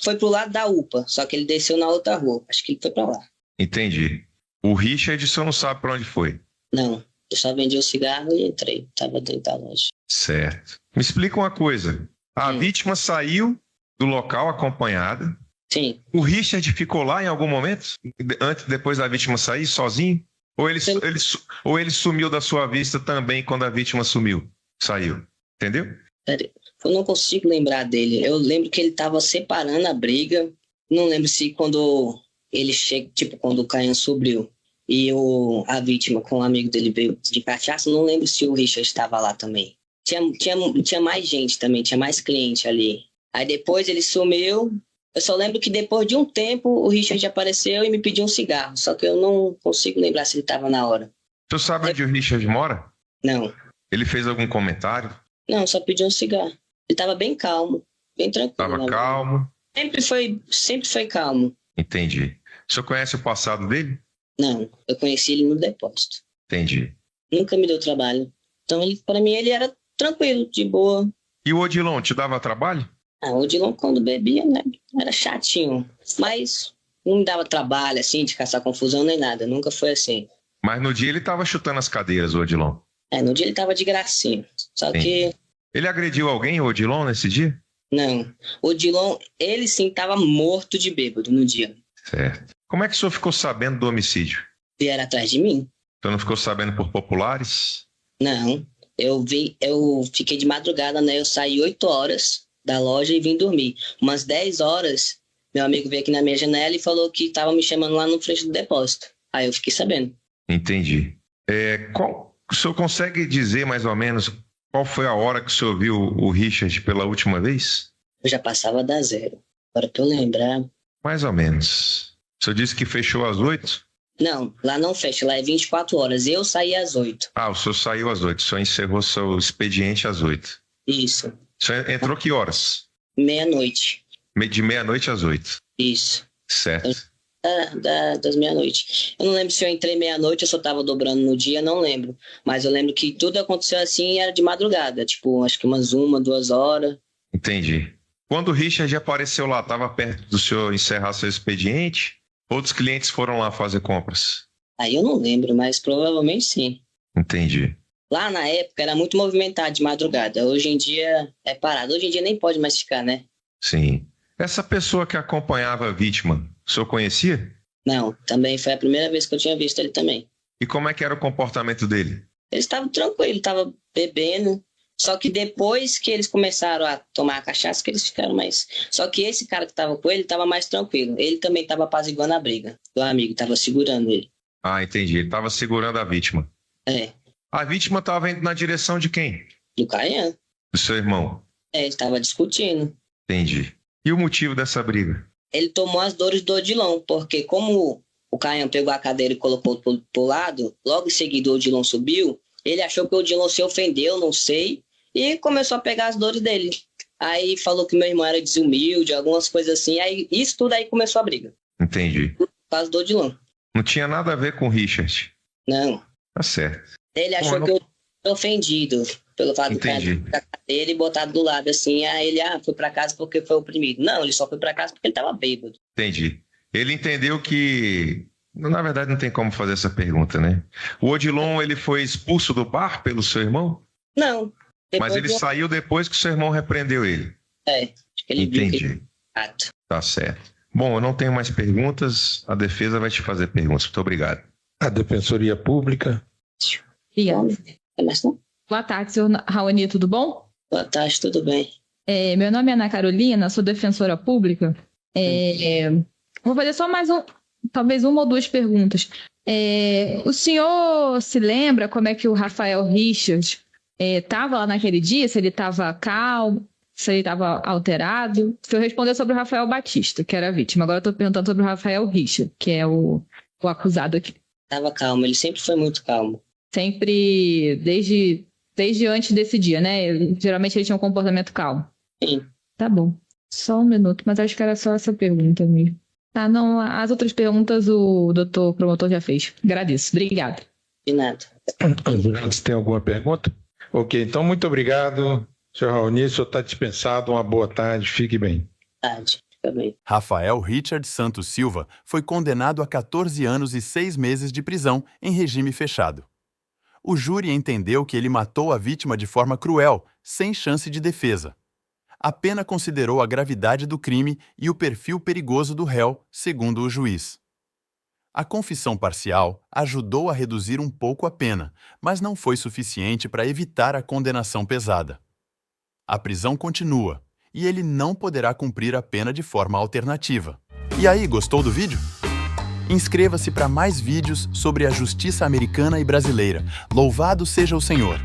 Foi pro lado da UPA, só que ele desceu na outra rua. Acho que ele foi pra lá. Entendi. O Richard, o senhor não sabe para onde foi? Não, eu só vendi o cigarro e entrei. Tava dentro da loja. Certo. Me explica uma coisa. A vítima saiu do local acompanhada. Sim. O Richard ficou lá em algum momento? Depois da vítima sair, sozinho? Ou ele sumiu da sua vista também quando a vítima saiu? Entendeu? Eu não consigo lembrar dele. Eu lembro que ele tava separando a briga. Não lembro se quando ele chega, tipo, quando o Caian subiu e a vítima com o amigo dele veio de cachaça, não lembro se o Richard estava lá também. Tinha mais gente também, tinha mais cliente ali. Aí depois ele sumiu. Eu só lembro que depois de um tempo o Richard apareceu e me pediu um cigarro. Só que eu não consigo lembrar se ele estava na hora. Tu sabe onde o Richard mora? Não. Ele fez algum comentário? Não, só pediu um cigarro. Ele estava bem calmo, bem tranquilo. Estava calmo? Sempre foi calmo. Entendi. O senhor conhece o passado dele? Não, eu conheci ele no depósito. Entendi. Nunca me deu trabalho. Então, para mim, ele era tranquilo, de boa. E o Odilon te dava trabalho? O Odilon, quando bebia, né, era chatinho. Mas não me dava trabalho, assim, de caçar confusão nem nada. Nunca foi assim. Mas no dia ele estava chutando as cadeiras, o Odilon. No dia ele tava de gracinha. Só que... Ele agrediu alguém, o Odilon, nesse dia? Não. O Odilon, ele sim tava morto de bêbado no dia. Certo. Como é que o senhor ficou sabendo do homicídio? Vieram atrás de mim? O senhor não ficou sabendo por populares? Não. Eu fiquei de madrugada, né? Eu saí 8 horas da loja e vim dormir. Umas 10 horas, meu amigo veio aqui na minha janela e falou que tava me chamando lá no frente do depósito. Aí eu fiquei sabendo. Entendi. O senhor consegue dizer mais ou menos qual foi a hora que o senhor viu o Richard pela última vez? Eu já passava da 0. Agora pra eu lembrar... Mais ou menos. O senhor disse que fechou às 8? Não, lá não fecha, lá é 24 horas. Eu saí às 8. Ah, o senhor saiu às 8, o senhor encerrou seu expediente às 8. Isso. O senhor entrou que horas? Meia-noite. De meia-noite às 8. Isso. Certo. Das meia-noite. Eu não lembro se eu entrei meia-noite ou se eu tava dobrando no dia, não lembro. Mas eu lembro que tudo aconteceu assim, era de madrugada. Tipo, acho que umas 1, 2 horas. Entendi. Quando o Richard apareceu lá, estava perto do senhor encerrar seu expediente? Outros clientes foram lá fazer compras? Aí eu não lembro, mas provavelmente sim. Entendi. Lá na época era muito movimentado de madrugada. Hoje em dia é parado. Hoje em dia nem pode mais ficar, né? Sim. Essa pessoa que acompanhava a vítima, o senhor conhecia? Não, também foi a primeira vez que eu tinha visto ele também. E como é que era o comportamento dele? Ele estava tranquilo, estava bebendo. Só que depois que eles começaram a tomar a cachaça, que eles ficaram mais... Só que esse cara que estava com ele estava mais tranquilo. Ele também estava apaziguando a briga. O amigo estava segurando ele. Ah, entendi. Ele estava segurando a vítima. É. A vítima estava indo na direção de quem? Do Caian. Do seu irmão? É, ele estava discutindo. Entendi. E o motivo dessa briga? Ele tomou as dores do Odilon, porque como o Caian pegou a cadeira e colocou pro lado, logo em seguida o Odilon subiu, ele achou que o Odilon se ofendeu, não sei, e começou a pegar as dores dele. Aí falou que meu irmão era desumilde, algumas coisas assim, aí isso tudo aí começou a briga. Entendi. Por causa do Odilon. Não tinha nada a ver com o Richard? Não. Tá certo. Ele achou que eu era ofendido pelo fato do Caian pegar a cadeira e botar do lado assim, aí ele foi pra casa porque foi oprimido. Não, ele só foi pra casa porque ele tava bêbado. Entendi. Ele entendeu que... Na verdade, não tem como fazer essa pergunta, né? O Odilon, ele foi expulso do bar pelo seu irmão? Não. Mas ele saiu depois que o seu irmão repreendeu ele? É, acho que ele viu Entendi. que ele... Tá certo. Bom, eu não tenho mais perguntas. A defesa vai te fazer perguntas. Muito obrigado. A Defensoria Pública. Obrigada. Mais não? Boa tarde, senhor Raoni, tudo bom? Boa tarde, tudo bem. Meu nome é Ana Carolina, sou defensora pública. Vou fazer só mais talvez uma ou duas perguntas. O senhor se lembra como é que o Rafael Richard estava lá naquele dia? Se ele estava calmo, se ele estava alterado? O senhor respondeu sobre o Rafael Batista, que era a vítima. Agora eu estou perguntando sobre o Rafael Richard, que é o acusado aqui. Estava calmo, ele sempre foi muito calmo. Sempre, desde antes desse dia, né? Geralmente ele tinha um comportamento calmo. Sim. Tá bom. Só um minuto, mas acho que era só essa pergunta mesmo. Tá, não, as outras perguntas o doutor promotor já fez. Agradeço. Obrigada. De nada. Você tem alguma pergunta? Ok, então muito obrigado, senhor Raoni. O senhor está dispensado. Uma boa tarde. Fique bem. Tarde. Fica bem. Rafael Richard Santos Silva foi condenado a 14 anos e 6 meses de prisão em regime fechado. O júri entendeu que ele matou a vítima de forma cruel, sem chance de defesa. A pena considerou a gravidade do crime e o perfil perigoso do réu, segundo o juiz. A confissão parcial ajudou a reduzir um pouco a pena, mas não foi suficiente para evitar a condenação pesada. A prisão continua e ele não poderá cumprir a pena de forma alternativa. E aí, gostou do vídeo? Inscreva-se para mais vídeos sobre a justiça americana e brasileira. Louvado seja o Senhor!